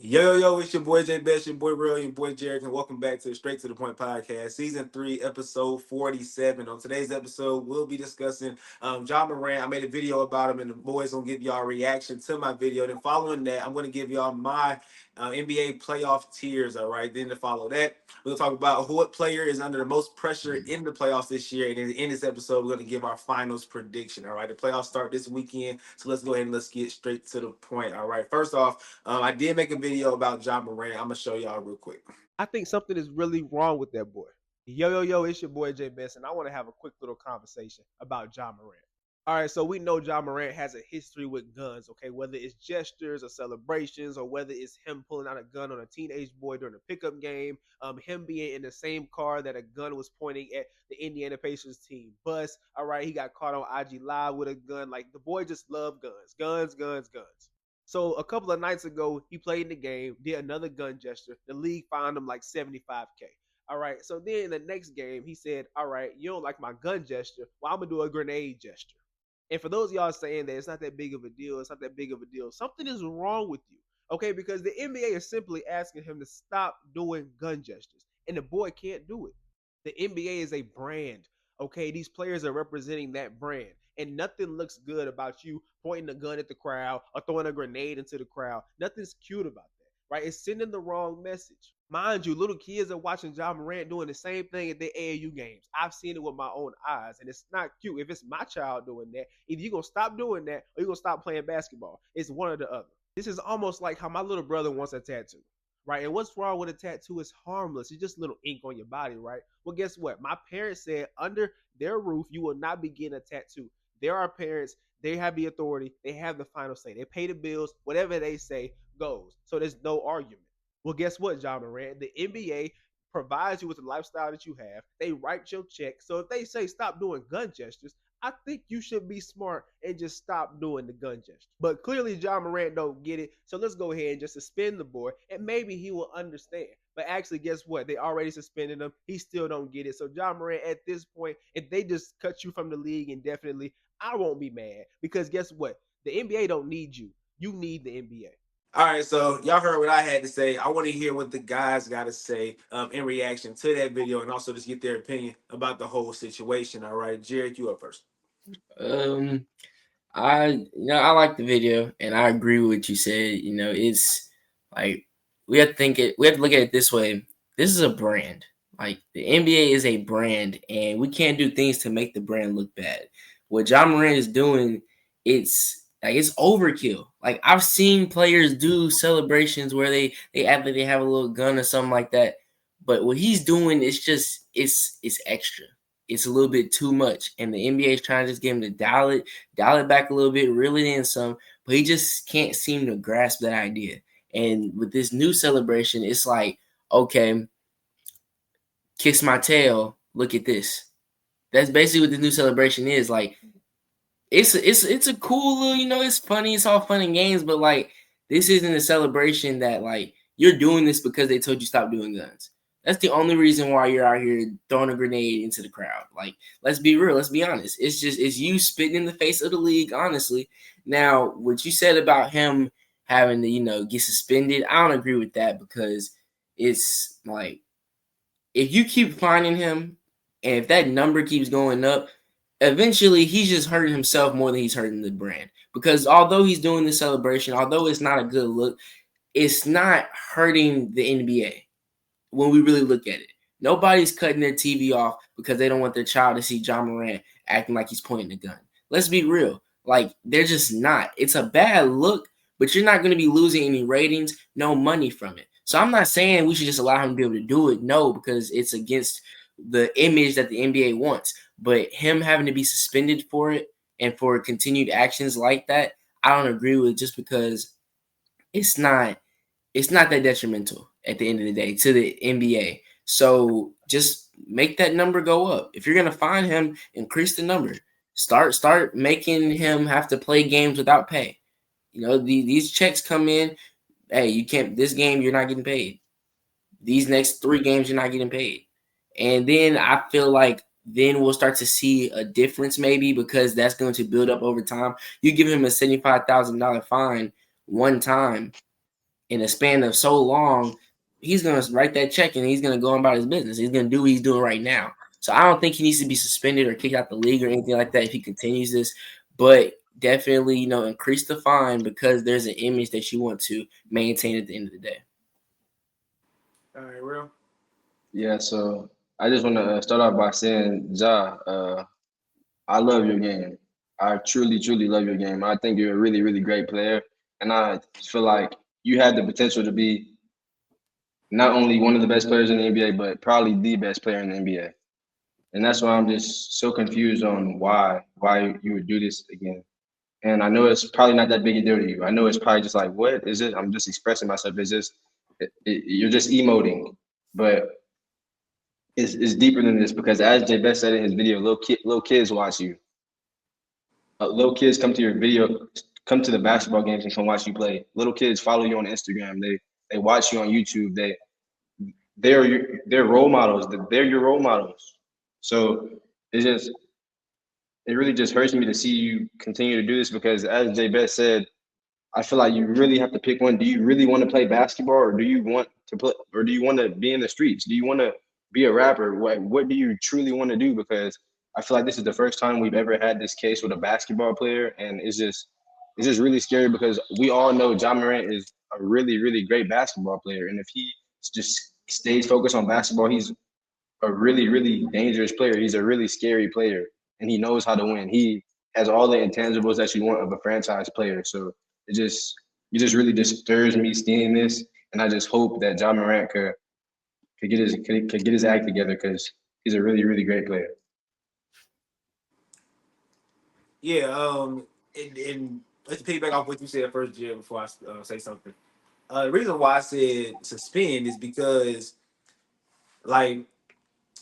Yo, it's your boy Bess, your boy Real, your boy Jared, and welcome back to the Straight to the Point podcast, season 3, episode 47. On today's episode, we'll be discussing John Morant. I made a video about him, and the boys gonna give y'all a reaction to my video. Then following that, I'm gonna give y'all my NBA playoff tiers. All right. Then to follow that, we'll talk about what player is under the most pressure in the playoffs this year. And then in this episode, we're gonna give our finals prediction. All right. The playoffs start this weekend, so let's go ahead and let's get straight to the point. All right. First off, I did make a video about John Morant. I'm gonna show y'all real quick. I think something is really wrong with that boy. Yo, it's your boy Bess, and I want to have a quick little conversation about John Morant. All right, so we know John Morant has a history with guns, okay? Whether it's gestures or celebrations, or whether it's him pulling out a gun on a teenage boy during a pickup game, him being in the same car that a gun was pointing at the Indiana Pacers team bus. All right, he got caught on IG Live with a gun. Like, the boy just loved guns. So a couple of nights ago, he played in the game, did another gun gesture. The league fined him like 75K. All right. So then in the next game, he said, all right, you don't like my gun gesture. Well, I'm going to do a grenade gesture. And for those of y'all saying that it's not that big of a deal, something is wrong with you. Okay, because the NBA is simply asking him to stop doing gun gestures. And the boy can't do it. The NBA is a brand. Okay, these players are representing that brand. And nothing looks good about you pointing a gun at the crowd or throwing a grenade into the crowd. Nothing's cute about that, right? It's sending the wrong message. Mind you, little kids are watching John Morant doing the same thing at their AAU games. I've seen it with my own eyes, and it's not cute. If it's my child doing that, either you're going to stop doing that or you're going to stop playing basketball. It's one or the other. This is almost like how my little brother wants a tattoo, right? And what's wrong with a tattoo? It's harmless. It's just little ink on your body, right? Well, guess what? My parents said under their roof, you will not be getting a tattoo. There are parents, they have the authority, they have the final say. They pay the bills, whatever they say goes. So there's no argument. Well, guess what, John Morant? The NBA provides you with the lifestyle that you have. They write your check. So if they say stop doing gun gestures, I think you should be smart and just stop doing the gun gesture. But clearly John Morant don't get it. So let's go ahead and just suspend the boy, and maybe he will understand. But actually, guess what? They already suspended him. He still don't get it. So John Morant, at this point, if they just cut you from the league indefinitely, I won't be mad, because guess what? The NBA don't need you. You need the NBA. All right, so y'all heard what I had to say. I want to hear what the guys got to say in reaction to that video, and also just get their opinion about the whole situation. All right, Jared, you up first. Um, I like the video, and I agree with what you said. It's like we have to look at it this way. This is a brand. Like, the NBA is a brand, and we can't do things to make the brand look bad. What John Morant is doing, it's overkill. Like, I've seen players do celebrations where they act like they have a little gun or something like that. But what he's doing is just it's extra. It's a little bit too much, and the NBA is trying to just get him to dial it back a little bit, reel it in some, but he just can't seem to grasp that idea. And with this new celebration, it's like, okay, kiss my tail, look at this. That's basically what the new celebration is. Like, it's a cool little, it's funny, it's all fun and games, but like, this isn't a celebration that, like, you're doing this because they told you stop doing guns. That's the only reason why you're out here throwing a grenade into the crowd. Like, let's be real, let's be honest. It's you spitting in the face of the league, honestly. Now, what you said about him having to, get suspended, I don't agree with that, because it's like, if you keep finding him, and if that number keeps going up, eventually he's just hurting himself more than he's hurting the brand. Because although he's doing this celebration, although it's not a good look, it's not hurting the NBA when we really look at it. Nobody's cutting their TV off because they don't want their child to see John Morant acting like he's pointing a gun. Let's be real. Like, they're just not. It's a bad look, but you're not going to be losing any ratings, no money from it. So I'm not saying we should just allow him to be able to do it. No, because it's against the image that the NBA wants. But him having to be suspended for it and for continued actions like that, I don't agree with, just because it's not that detrimental at the end of the day to the NBA. So just make that number go up. If you're going to fine him, increase the number. Start making him have to play games without pay. These checks come in. Hey, you can't, this game, you're not getting paid. These next 3 games, you're not getting paid. And then I feel like then we'll start to see a difference, maybe, because that's going to build up over time. You give him a $75,000 fine one time, in a span of so long, he's gonna write that check and he's gonna go on about his business. He's gonna do what he's doing right now. So I don't think he needs to be suspended or kicked out the league or anything like that if he continues this. But definitely, increase the fine because there's an image that you want to maintain at the end of the day. All right, real. Yeah, so I just want to start off by saying, Ja, I love your game. I truly, truly love your game. I think you're a really, really great player, and I feel like you have the potential to be not only one of the best players in the NBA, but probably the best player in the NBA. And that's why I'm just so confused on why you would do this again. And I know it's probably not that big a deal to you. I know it's probably just like, what is it? I'm just expressing myself. It's just you're just emoting, but it's deeper than this because as Jay Best said in his video, little kids watch you. Little kids come to your video, come to the basketball games and come watch you play. Little kids follow you on Instagram. They watch you on YouTube. They're role models. They're your role models. So it's just it really just hurts me to see you continue to do this because as Jay Best said, I feel like you really have to pick one. Do you really want to play basketball, or do you want to play, or do you want to be in the streets? Do you want to be a rapper? What do you truly want to do? Because I feel like this is the first time we've ever had this case with a basketball player, and it's just really scary because we all know John Morant is a really really great basketball player, and if he just stays focused on basketball, he's a really really dangerous player. He's a really scary player, and he knows how to win. He has all the intangibles that you want of a franchise player. So it just really disturbs me seeing this, and I just hope that John Morant could get his act together because he's a really really great player. Yeah. And let's piggyback off what you said first, Jim, before I say something. The reason why I said suspend is because like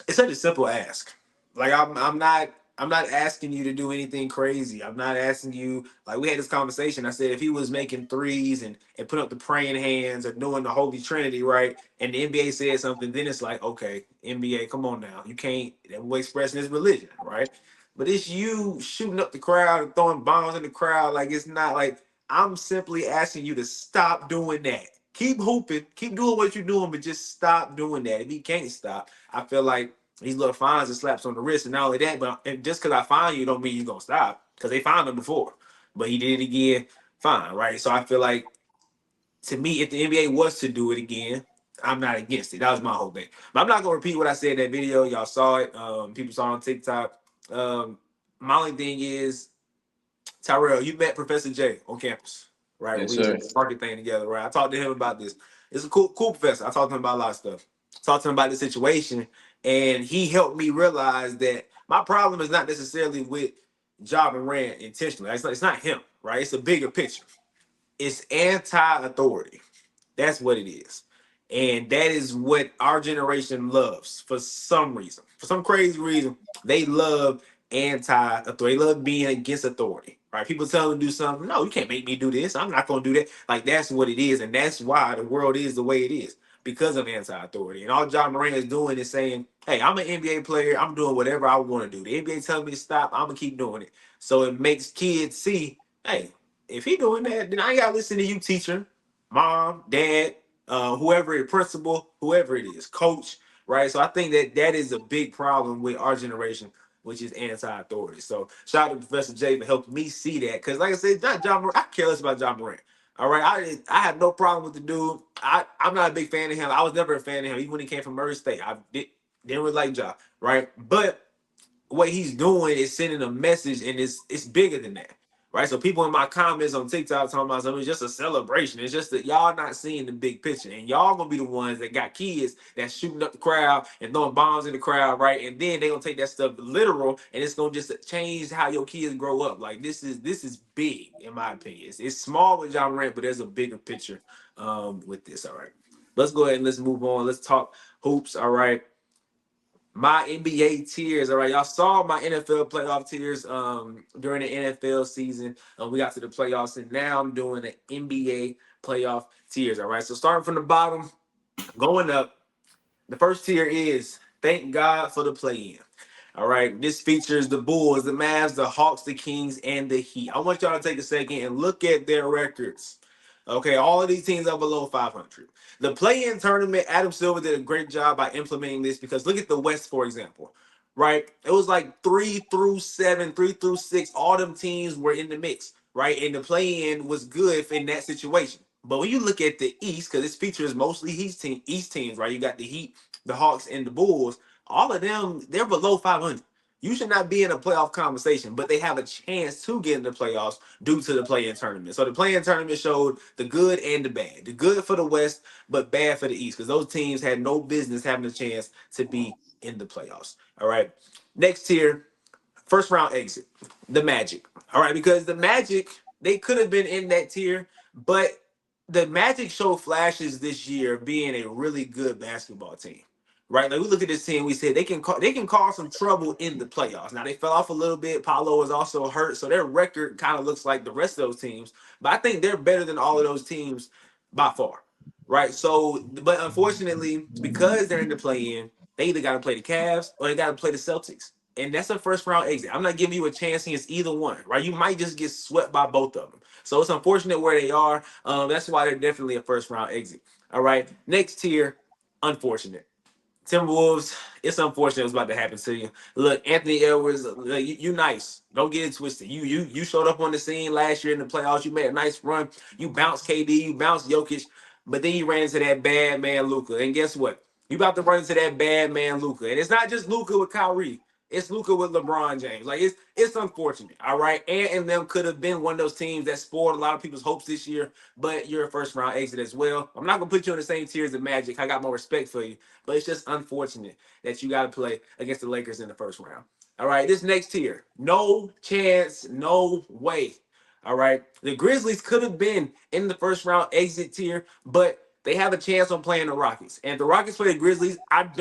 it's such a simple ask. Like I'm not asking you to do anything crazy. I'm not asking you like we had this conversation. I said if he was making threes and putting up the praying hands or doing the Holy Trinity, right? And the NBA said something, then it's like, okay, NBA, come on now. You can't we're expressing his religion, right? But it's you shooting up the crowd and throwing bombs in the crowd. Like it's not like I'm simply asking you to stop doing that. Keep hooping, keep doing what you're doing, but just stop doing that. If he can't stop, I feel like these little fines and slaps on the wrist, and not only that, but and just because I fine you don't mean you're gonna stop because they fined him before, but he did it again, fine, right? So I feel like to me, if the NBA was to do it again, I'm not against it. That was my whole thing. But I'm not gonna repeat what I said in that video. Y'all saw it. People saw it on TikTok. Um, my only thing is Tyrell, you met Professor J on campus, right? Yes, We was sir. in the market thing together, right? I talked to him about this. It's a cool professor. I talked to him about a lot of stuff. Talked to him about the situation, and he helped me realize that my problem is not necessarily with Job and Rand intentionally. It's not him, right? It's a bigger picture. It's anti-authority. That's what it is. And that is what our generation loves for some reason. For some crazy reason, they love anti-authority. They love being against authority. Right? People tell them to do something. No, you can't make me do this. I'm not gonna do that. Like that's what it is, and that's why the world is the way it is. Because of anti-authority. And all John Moran is doing is saying, hey, I'm an NBA player, I'm doing whatever I want to do. The NBA telling me to stop, I'm gonna keep doing it. So it makes kids see, hey, if he doing that, then I ain't gotta listen to you, teacher, mom, dad, whoever, principal, whoever it is, coach, right? So I think that that is a big problem with our generation, which is anti-authority. So shout out to Professor J for helping me see that, because like I said, not John Morant, I care less about John Morant. All right, I have no problem with the dude. I'm not a big fan of him. I was never a fan of him, even when he came from Murray State. Didn't really like John, right? But what he's doing is sending a message, and it's bigger than that, right? So people in my comments on TikTok talking about something, it's just a celebration. It's just that y'all not seeing the big picture, and y'all gonna be the ones that got kids that's shooting up the crowd and throwing bombs in the crowd, right? And then they gonna take that stuff literal, and it's gonna just change how your kids grow up. Like this is big in my opinion. It's small with John Morant, but there's a bigger picture with this. All right, let's go ahead and let's move on. Let's talk hoops. All right, my NBA tiers. All right, y'all saw my NFL playoff tiers during the NFL season. We got to the playoffs, and now I'm doing the NBA playoff tiers. All right, so starting from the bottom, going up. The first tier is thank God for the play-in. All right, this features the Bulls, the Mavs, the Hawks, the Kings, and the Heat. I want y'all to take a second and look at their records. Okay, all of these teams are below 500. The play-in tournament, Adam Silver did a great job by implementing this because look at the West, for example, right? It was like 3 through 7, 3 through 6. All them teams were in the mix, right? And the play-in was good in that situation. But when you look at the East, because this features mostly East teams, right? You got the Heat, the Hawks, and the Bulls. All of them, they're below 500. You should not be in a playoff conversation, but they have a chance to get in the playoffs due to the play-in tournament. So the play-in tournament showed the good and the bad. The good for the West, but bad for the East, because those teams had no business having a chance to be in the playoffs. All right. Next tier, first round exit, the Magic. All right, because the Magic, they could have been in that tier, but the Magic showed flashes this year of being a really good basketball team. Right, like we look at this team, we said they can cause some trouble in the playoffs. Now they fell off a little bit. Paolo is also hurt, so their record kind of looks like the rest of those teams. But I think they're better than all of those teams by far. Right, so but unfortunately, because they're in the play-in, they either got to play the Cavs or they got to play the Celtics, and that's a first round exit. I'm not giving you a chance against either one, right? You might just get swept by both of them. So it's unfortunate where they are. That's why they're definitely a first round exit. All right. Next tier, unfortunate. Timberwolves, it's unfortunate what's about to happen to you. Look, Anthony Edwards, you nice. Don't get it twisted. You showed up on the scene last year in the playoffs. You made a nice run. You bounced KD, you bounced Jokic, but then you ran into that bad man Luka. And guess what? You about to run into that bad man Luka. And it's not just Luka with Kyrie. It's Luka with LeBron James. Like it's unfortunate. All right. And them could have been one of those teams that spoiled a lot of people's hopes this year, but you're a first round exit as well. I'm not gonna put you in the same tier as the Magic. I got more respect for you, but it's just unfortunate that you got to play against the Lakers in the first round. All right, this next tier, no chance, no way. All right, the Grizzlies could have been in the first round exit tier, but they have a chance on playing the Rockets. And if the Rockets play the Grizzlies, I'm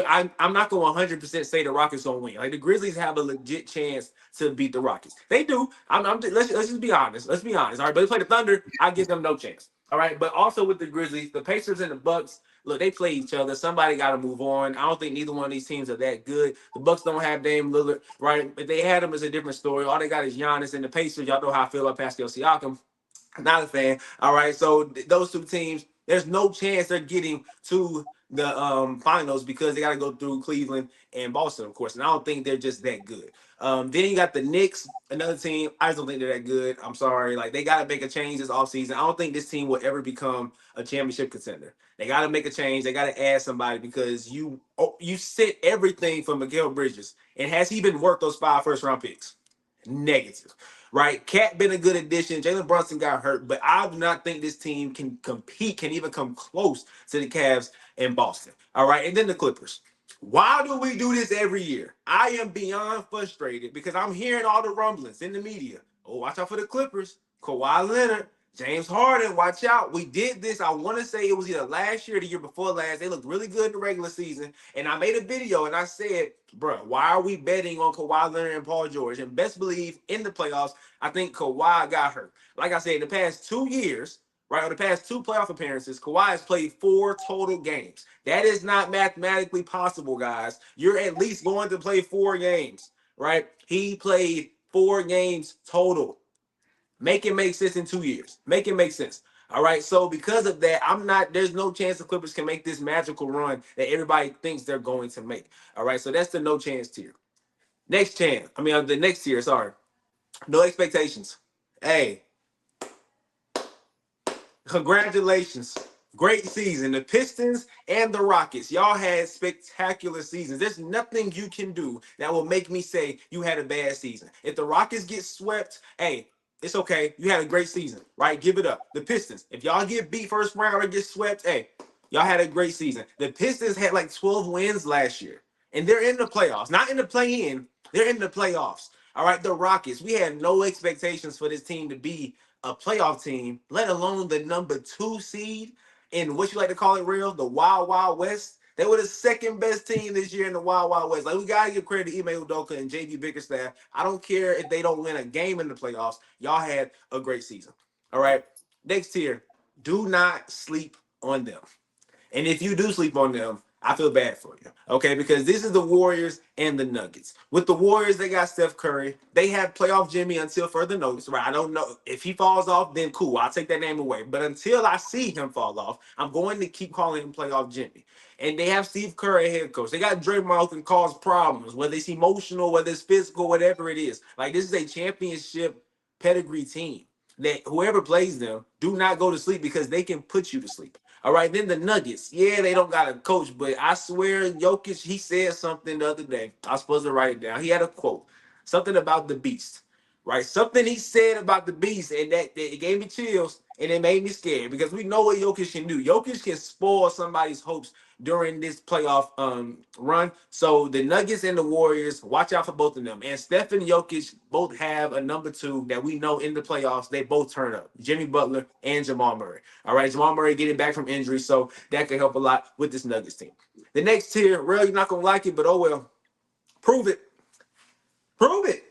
not going to 100% say the Rockets going to win. Like the Grizzlies have a legit chance to beat the Rockets. They do. Let's just be honest. Let's be honest. All right, but they play the Thunder. I give them no chance. All right, but also with the Grizzlies, the Pacers and the Bucks, look, they play each other. Somebody got to move on. I don't think neither one of these teams are that good. The Bucks don't have Dame Lillard, right? If they had him, it's a different story. All they got is Giannis, and the Pacers. Y'all know how I feel about Pascal Siakam. Not a fan. All right, so those two teams, there's no chance they're getting to the finals because they got to go through Cleveland and Boston, of course. And I don't think they're just that good. Then you got the Knicks, another team. I just don't think they're that good. I'm sorry. Like they got to make a change this offseason. I don't think this team will ever become a championship contender. They got to make a change. They got to add somebody because you sit everything for Mikal Bridges. And has he been worth those 5 first round picks? Negative, right? Cat been a good addition. Jalen Brunson got hurt, but I do not think this team can compete, can even come close to the Cavs in Boston. All right, and then the Clippers. Why do we do this every year? I am beyond frustrated because I'm hearing all the rumblings in the media. Oh, watch out for the Clippers. Kawhi Leonard, James Harden, watch out. We did this. I want to say it was either last year or the year before last. They looked really good in the regular season. And I made a video and I said, bro, why are we betting on Kawhi Leonard and Paul George? And best believe in the playoffs, I think Kawhi got hurt. Like I said, in the past 2 years, right, or the past 2 playoff appearances, Kawhi has played 4 total games. That is not mathematically possible, guys. You're at least going to play 4 games, right? He played 4 games total. Make it make sense in 2 years. Make it make sense. All right. So because of that, there's no chance the Clippers can make this magical run that everybody thinks they're going to make. All right. So that's the no chance tier. The next tier, sorry. No expectations. Hey, congratulations. Great season. The Pistons and the Rockets. Y'all had spectacular seasons. There's nothing you can do that will make me say you had a bad season. If the Rockets get swept, hey, it's okay. You had a great season, right? Give it up. The Pistons, if y'all get beat first round or get swept, hey, y'all had a great season. The Pistons had like 12 wins last year, and they're in the playoffs. Not in the play-in. They're in the playoffs. All right, the Rockets, we had no expectations for this team to be a playoff team, let alone the number 2 seed in what you like to call it, real, the Wild Wild West. They were the second best team this year in the Wild Wild West. Like, we got to give credit to Ime Udoka and JB Bickerstaff. I don't care if they don't win a game in the playoffs. Y'all had a great season. All right. Next tier, do not sleep on them. And if you do sleep on them, I feel bad for you, okay? Because this is the Warriors and the Nuggets. With the Warriors, they got Steph Curry. They have playoff Jimmy until further notice, right? I don't know if he falls off, then cool, I'll take that name away. But until I see him fall off, I'm going to keep calling him playoff Jimmy. And they have Steve Kerr, head coach. They got Draymond who can cause problems, whether it's emotional, whether it's physical, whatever it is. Like, this is a championship pedigree team that whoever plays them do not go to sleep because they can put you to sleep. All right, then the Nuggets. Yeah, they don't got a coach, but I swear Jokic, he said something the other day. I was supposed to write it down. He had a quote, something about the beast, right? Something he said about the beast, and that it gave me chills and it made me scared because we know what Jokic can do. Jokic can spoil somebody's hopes during this playoff run. So the Nuggets and the Warriors, watch out for both of them. And Steph and Jokic both have a number two that we know in the playoffs. They both turn up. Jimmy Butler and Jamal Murray. All right, Jamal Murray getting back from injury, so that could help a lot with this Nuggets team. The next tier, real, you're not gonna like it, but oh well. Prove it. Prove it.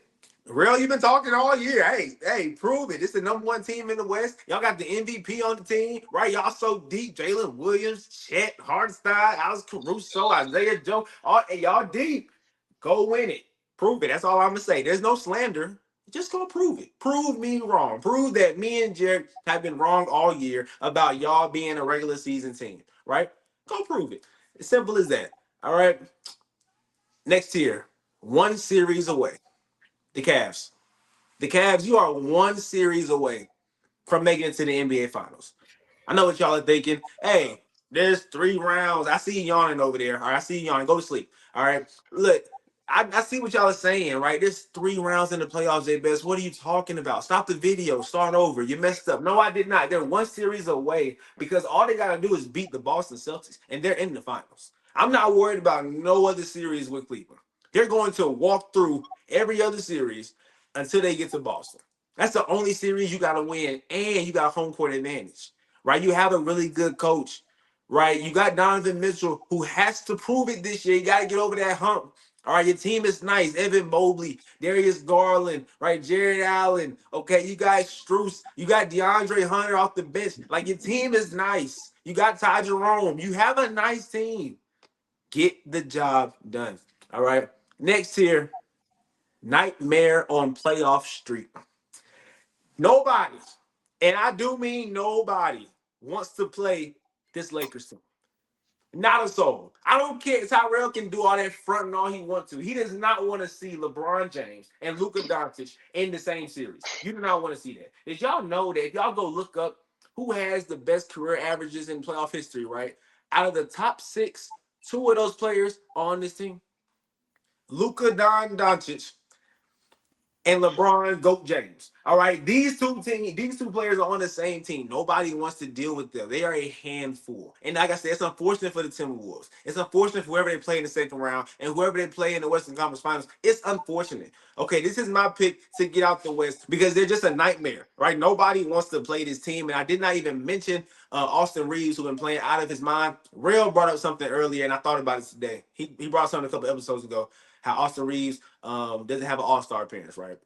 Real, you've been talking all year. Hey, prove it. It's the number one team in the West. Y'all got the MVP on the team, right? Y'all so deep. Jalen Williams, Chet, Hardenstein, Alex Caruso, Isaiah Joe. Y'all deep. Go win it. Prove it. That's all I'm gonna say. There's no slander. Just go prove it. Prove me wrong. Prove that me and Jared have been wrong all year about y'all being a regular season team, right? Go prove it. As simple as that. All right. Next tier, one series away. The Cavs. The Cavs, you are one series away from making it to the NBA Finals. I know what y'all are thinking. Hey, there's 3 rounds. I see you yawning over there. All right, I see you yawning. Go to sleep. All right. Look, I see what y'all are saying, right? There's 3 rounds in the playoffs, Jay Bess. What are you talking about? Stop the video. Start over. You messed up. No, I did not. They're one series away because all they got to do is beat the Boston Celtics, and they're in the finals. I'm not worried about no other series with Cleveland. They're going to walk through every other series until they get to Boston. That's the only series you got to win, and you got home court advantage, right? You have a really good coach, right? You got Donovan Mitchell, who has to prove it this year. You got to get over that hump. All right, your team is nice. Evan Mobley, Darius Garland, right? Jared Allen. Okay, you got Strus. You got DeAndre Hunter off the bench. Like, your team is nice. You got Ty Jerome. You have a nice team. Get the job done. All right. Next here, nightmare on playoff streak. Nobody, and I do mean nobody, wants to play this Lakers team. Not a soul. I don't care. Tyrell can do all that front and all he wants to. He does not want to see LeBron James and Luka Doncic in the same series. You do not want to see that. Did y'all know that if y'all go look up who has the best career averages in playoff history, right? Out of the top 6, 2 of those players are on this team. Luka Doncic and LeBron Goat James. All right, these two players are on the same team. Nobody wants to deal with them. They are a handful. And like I said, it's unfortunate for the Timberwolves. It's unfortunate for whoever they play in the second round and whoever they play in the Western Conference Finals. It's unfortunate. Okay, this is my pick to get out the West because they're just a nightmare, right? Nobody wants to play this team. And I did not even mention Austin Reeves, who's been playing out of his mind. Real brought up something earlier, and I thought about it today. He brought something a couple episodes ago, how Austin Reeves doesn't have an All-Star appearance, right?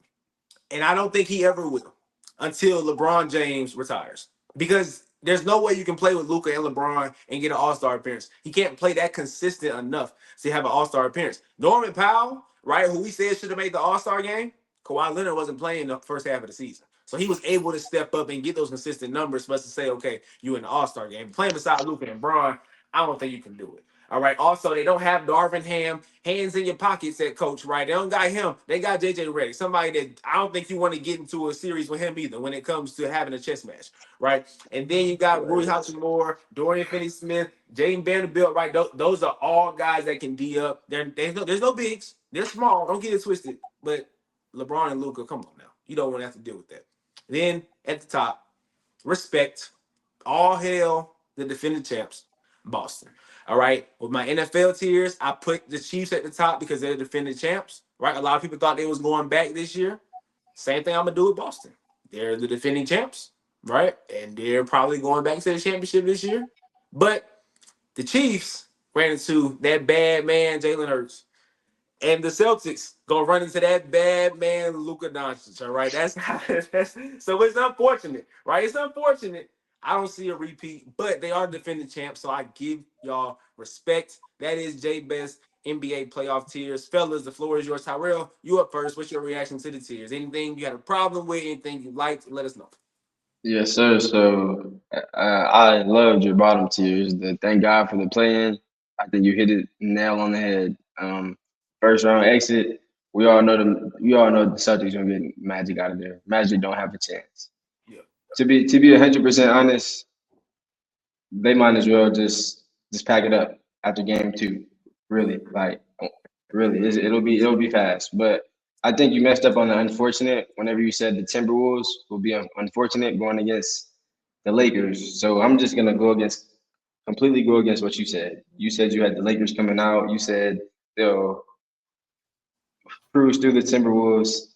And I don't think he ever will until LeBron James retires. Because there's no way you can play with Luka and LeBron and get an All-Star appearance. He can't play that consistent enough to have an All-Star appearance. Norman Powell, right, who we said should have made the All-Star game, Kawhi Leonard wasn't playing the first half of the season. So he was able to step up and get those consistent numbers for us to say, okay, you in the All-Star game. Playing beside Luka and LeBron, I don't think you can do it. All right. Also, they don't have Darvin Ham, hands in your pockets at coach, right? They don't got him. They got JJ Redick, somebody that I don't think you want to get into a series with him either when it comes to having a chess match, right? And then you got Rui Hachimura, Dorian Finney-Smith, Jaden Vanderbilt, right? Those are all guys that can D up. There's no bigs. They're small. Don't get it twisted. But LeBron and Luka, come on now. You don't want to have to deal with that. Then at the top, respect. All hail the defending champs, Boston. All right. With my NFL tiers, I put the Chiefs at the top because they're the defending champs. Right. A lot of people thought they was going back this year. Same thing I'm gonna do with Boston. They're the defending champs, right? And they're probably going back to the championship this year. But the Chiefs ran into that bad man, Jalen Hurts. And the Celtics gonna run into that bad man, Luka Doncic. All right, that's so it's unfortunate, right? It's unfortunate, I don't see a repeat, but they are defending champs, so I give y'all respect. That is J Best NBA playoff tiers. Fellas, the floor is yours. Tyrell, you up first. What's your reaction to the tiers? Anything you had a problem with, anything you liked, let us know. Yes, sir. So I loved your bottom tiers. Thank God for the play-in. I think you hit it nail on the head. First round exit. We all know the Celtics gonna get Magic out of there. Magic don't have a chance. Yeah. To be 100% honest, they might as well just pack it up after game two. Really, like really, it'll be fast. But I think you messed up on the unfortunate whenever you said the Timberwolves will be unfortunate going against the Lakers. So I'm just gonna completely go against what you said. You said you had the Lakers coming out. You said they'll cruise through the Timberwolves.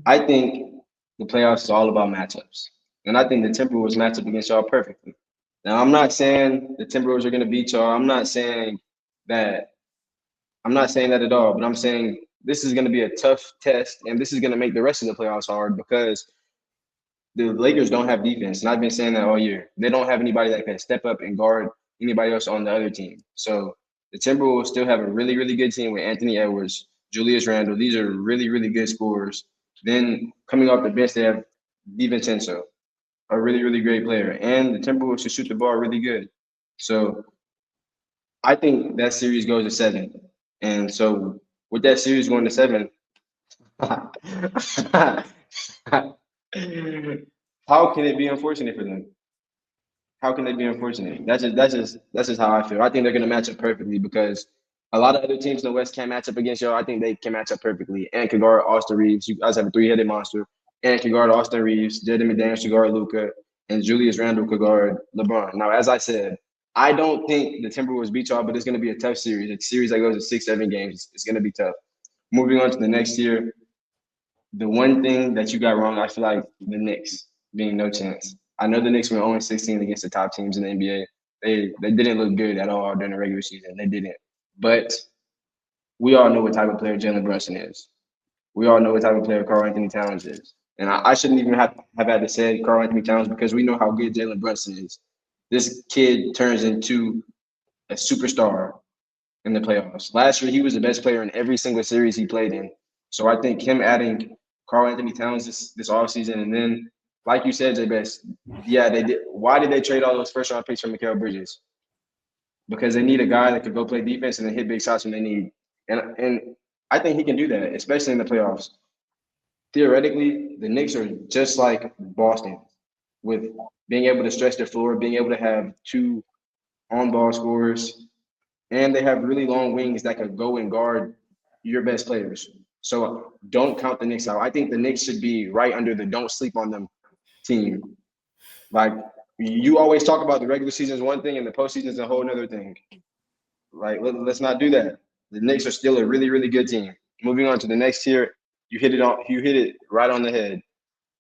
I think the playoffs is all about matchups. And I think the Timberwolves match up against y'all perfectly. Now, I'm not saying the Timberwolves are going to beat y'all. That. I'm not saying that at all. But I'm saying this is going to be a tough test, and this is going to make the rest of the playoffs hard because the Lakers don't have defense, and I've been saying that all year. They don't have anybody that can step up and guard anybody else on the other team. So the Timberwolves still have a really, really good team with Anthony Edwards, Julius Randle. These are really, really good scorers. Then coming off the bench, they have DiVincenzo, a really, really great player, and the Timberwolves should shoot the ball really good. So I think that series goes to seven, and so with that series going to seven, how can it be unfortunate for them? How can they be unfortunate? That's just how I feel. I think they're gonna match up perfectly because a lot of other teams in the West can't match up against y'all. I think they can match up perfectly and can guard Austin Reeves. You guys have a three-headed monster and can guard Austin Reeves. Jaden McDaniels can guard Luca, and Julius Randle could guard LeBron. Now, as I said, I don't think the Timberwolves beat y'all, but it's gonna be a tough series. A series that goes to 6, 7 games. It's gonna be tough. Moving on to the next year, the one thing that you got wrong, I feel like the Knicks being no chance. I know the Knicks were only 16 against the top teams in the NBA. They didn't look good at all during the regular season. They didn't. But we all know what type of player Jalen Brunson is. We all know what type of player Karl Anthony Towns is. And I shouldn't even have had to say Karl Anthony Towns because we know how good Jalen Brunson is. This kid turns into a superstar in the playoffs. Last year, he was the best player in every single series he played in. So I think him adding Karl Anthony Towns this offseason, and then, like you said, Jay Best, yeah, they did. Why did they trade all those first round picks for Mikal Bridges? Because they need a guy that could go play defense and then hit big shots when they need. And I think he can do that, especially in the playoffs. Theoretically, the Knicks are just like Boston with being able to stretch their floor, being able to have two on-ball scorers, and they have really long wings that could go and guard your best players. So don't count the Knicks out. I think the Knicks should be right under the don't sleep on them team. Like you always talk about the regular season is one thing and the postseason is a whole other thing. Like let's not do that. The Knicks are still a really, really good team. Moving on to the next tier, you hit it right on the head.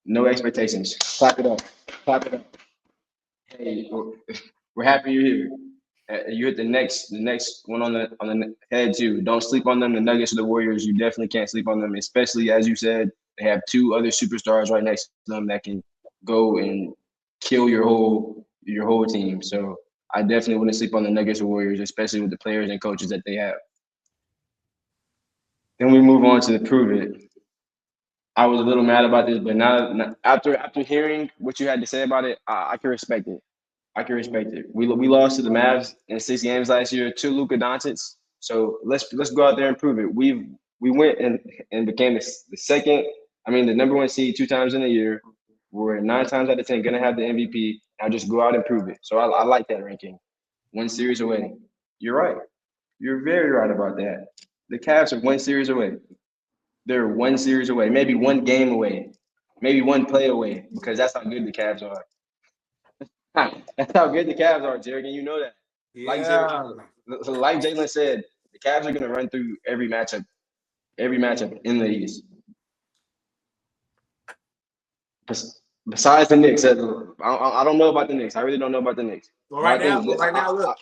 No expectations. Clap it up. Clap it up. Hey, we're happy you're here. You hit the next one on the head too. Don't sleep on them. The Nuggets or the Warriors, you definitely can't sleep on them. Especially as you said, they have two other superstars right next to them that can go and kill your whole team. So I definitely wouldn't sleep on the Nuggets or Warriors, especially with the players and coaches that they have. Then we move on to the prove it. I was a little mad about this, but now after hearing what you had to say about it, I can respect it. I can respect it. We lost to the Mavs in 6 games last year to Luka Doncic. So let's go out there and prove it. We went and became the second. I mean the number one seed 2 times in a year. We're 9 times out of 10 gonna have the MVP. Now just go out and prove it. So I like that ranking. One series away. You're right. You're very right about that. The Cavs are one series away. They're one series away, maybe one game away, maybe one play away, because that's how good the Cavs are. That's how good the Cavs are, Jared, and you know that. Like Jared, Yeah. like Jalen said, the Cavs are going to run through every matchup in the East. Besides the Knicks, I don't know about the Knicks. I really don't know about the Knicks. Well, But right I now, think but right now, look,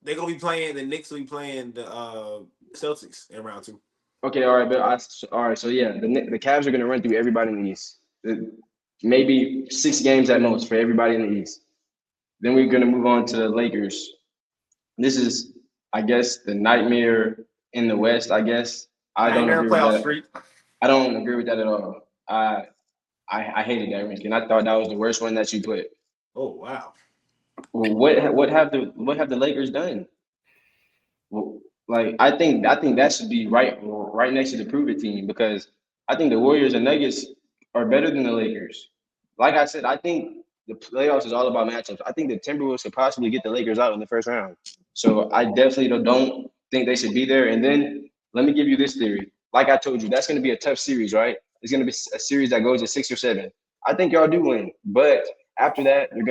they're gonna be playing. The Knicks will be playing the Celtics in round two. okay, all right, all right. So yeah, the Cavs are going to run through everybody in the East. Maybe 6 games at most for everybody in the East. Then we're gonna move on to the Lakers. This is, I guess, the nightmare in the West. I guess I don't Nightmare agree with playoff that. streak. I don't agree with that at all. I hated that ranking. I thought that was the worst one that you put. Oh wow. Well, what have the Lakers done? Well, like I think that should be right next to the Prove It team because I think the Warriors and Nuggets are better than the Lakers. Like I said, I think the playoffs is all about matchups. I think the Timberwolves could possibly get the Lakers out in the first round. So I definitely don't think they should be there. And then let me give you this theory. Like I told you, that's going to be a tough series, right? It's going to be a series that goes to 6 or 7. I think y'all do win, but after that, you're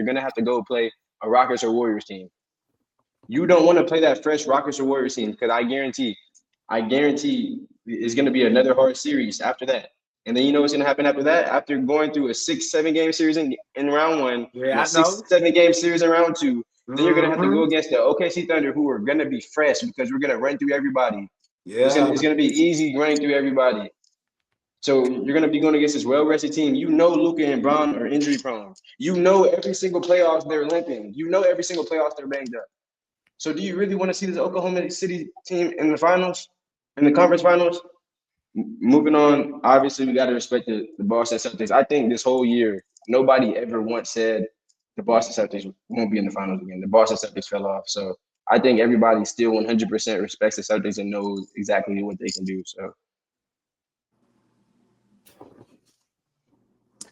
gonna have to go play a Rockets or Warriors team. You don't want to play that fresh Rockets or Warriors team because I guarantee it's going to be another hard series after that. And then you know what's going to happen after that? After going through a 6, 7 game series in round one and Yeah, a I six, know. 7 game series in round two, then you're going to have to Mm-hmm. go against the OKC Thunder, who are going to be fresh because we're going to run through everybody. It's gonna Yeah. it's gonna be easy running through everybody. So you're gonna be going against this well-rested team. You know Luka and Braun are injury prone. You know every single playoffs they're limping. You know every single playoffs they're banged up. So do you really want to see this Oklahoma City team in the finals, in the conference finals? Moving on, obviously we got to respect the Boston Celtics. I think this whole year, nobody ever once said the Boston Celtics won't be in the finals again. The Boston Celtics fell off. So I think everybody still 100% respects the Celtics and knows exactly what they can do. So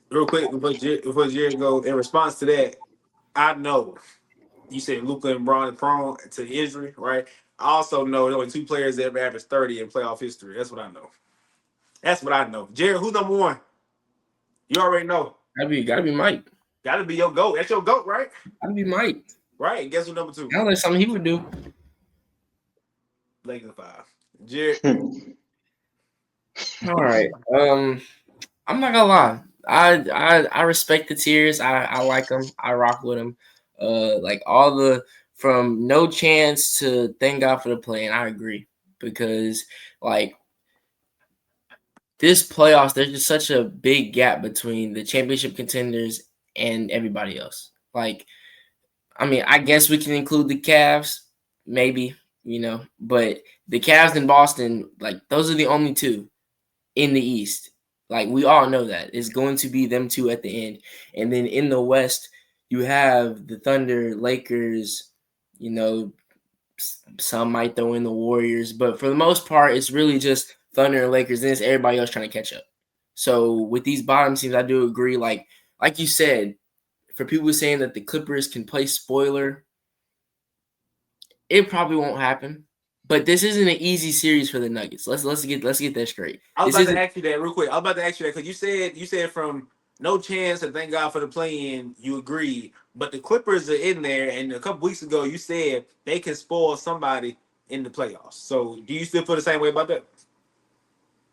Real quick before Jared go, in response to that, I know you said Luca and Braun prone to injury, right? I also know there only two players that ever averaged 30 in playoff history. That's what I know. That's what I know. Jared, who's number one? You already know. Gotta be Mike. Gotta be your GOAT. That's your GOAT, right? Gotta be Mike. Right. And guess who number two? Sounds like something he would do. Lakers 5. Jared. All right. I'm not gonna lie. I respect the Tears. I like them. I rock with them. Like all the from no chance to thank God for the play, and I agree because like this playoffs, there's just such a big gap between the championship contenders and everybody else. Like, I mean, I guess we can include the Cavs, maybe, but the Cavs in Boston, like those are the only two in the East. Like we all know that it's going to be them two at the end. And then in the West, you have the Thunder, Lakers, you know, some might throw in the Warriors, but for the most part, it's really just Thunder and Lakers. Then it's everybody else trying to catch up. So with these bottom teams, I do agree. Like you said, for people saying that the Clippers can play spoiler, it probably won't happen. But this isn't an easy series for the Nuggets. Let's get that straight. I was This about to isn't. ask you that real quick. I was about to ask you that because you said from no chance and thank God for the play-in, you agreed. But the Clippers are in there, and a couple weeks ago you said they can spoil somebody in the playoffs. So do you still feel the same way about that?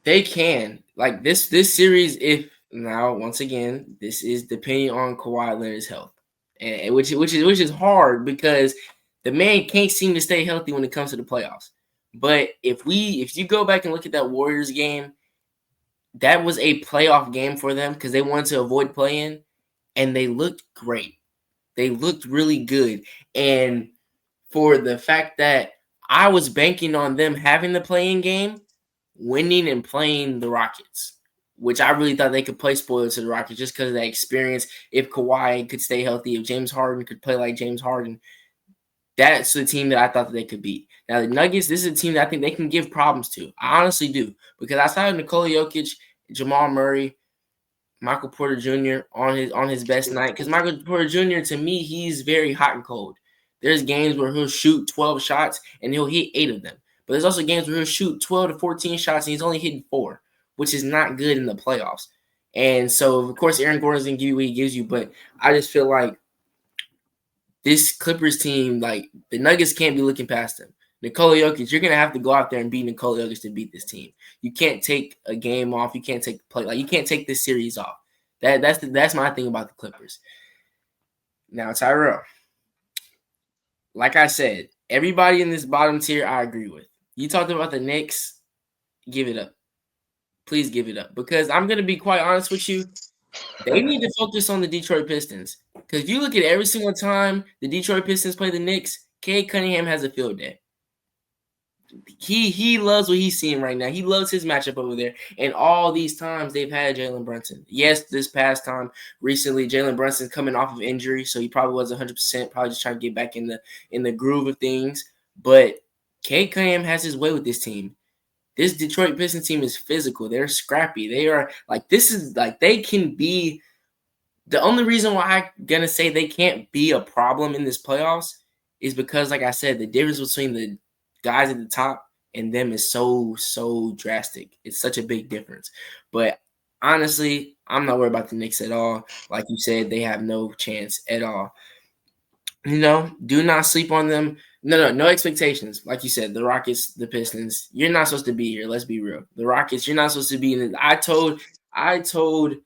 They can like this series. If now once again, this is depending on Kawhi Leonard's health, and which is hard because the man can't seem to stay healthy when it comes to the playoffs. But if you go back and look at that Warriors game, that was a playoff game for them because they wanted to avoid playing, and they looked great. They looked really good, and for the fact that I was banking on them having the playing game, winning and playing the Rockets, which I really thought they could play spoiler to the Rockets just because of that experience. If Kawhi could stay healthy, if James Harden could play like James Harden, that's the team that I thought that they could beat. Now, the Nuggets, this is a team that I think they can give problems to. I honestly do. Because outside of Nikola Jokic, Jamal Murray, Michael Porter Jr. on his best night, because Michael Porter Jr. to me, he's very hot and cold. There's games where he'll shoot 12 shots and he'll hit 8 of them. But there's also games where he'll shoot 12 to 14 shots and he's only hitting 4, which is not good in the playoffs. And so, of course, Aaron Gordon's going to give you what he gives you, but I just feel like this Clippers team, like the Nuggets can't be looking past them. Nikola Jokic, you're gonna have to go out there and beat Nikola Jokic to beat this team. You can't take a game off. You can't take play like you can't take this series off. That's my thing about the Clippers. Now, Tyrell, like I said, everybody in this bottom tier I agree with. You talked about the Knicks. Give it up. Please give it up. Because I'm gonna be quite honest with you. They need to focus on the Detroit Pistons. Because if you look at every single time the Detroit Pistons play the Knicks, Cade Cunningham has a field day. He loves what he's seeing right now. He loves his matchup over there. And all these times they've had Jalen Brunson. Yes, this past time recently, Jalen Brunson coming off of injury, so he probably wasn't 100%. Probably just trying to get back in the groove of things. But Cade Cunningham has his way with this team. This Detroit Pistons team is physical. They're scrappy. They are like this is like they can be. The only reason why I'm gonna say they can't be a problem in this playoffs is because, like I said, the difference between the guys at the top and them is so drastic. It's such a big difference. But honestly, I'm not worried about the Knicks at all. Like you said, they have no chance at all. Do not sleep on them. No expectations. Like you said, the Rockets, the Pistons, you're not supposed to be here. Let's be real. The Rockets, you're not supposed to be in it. I told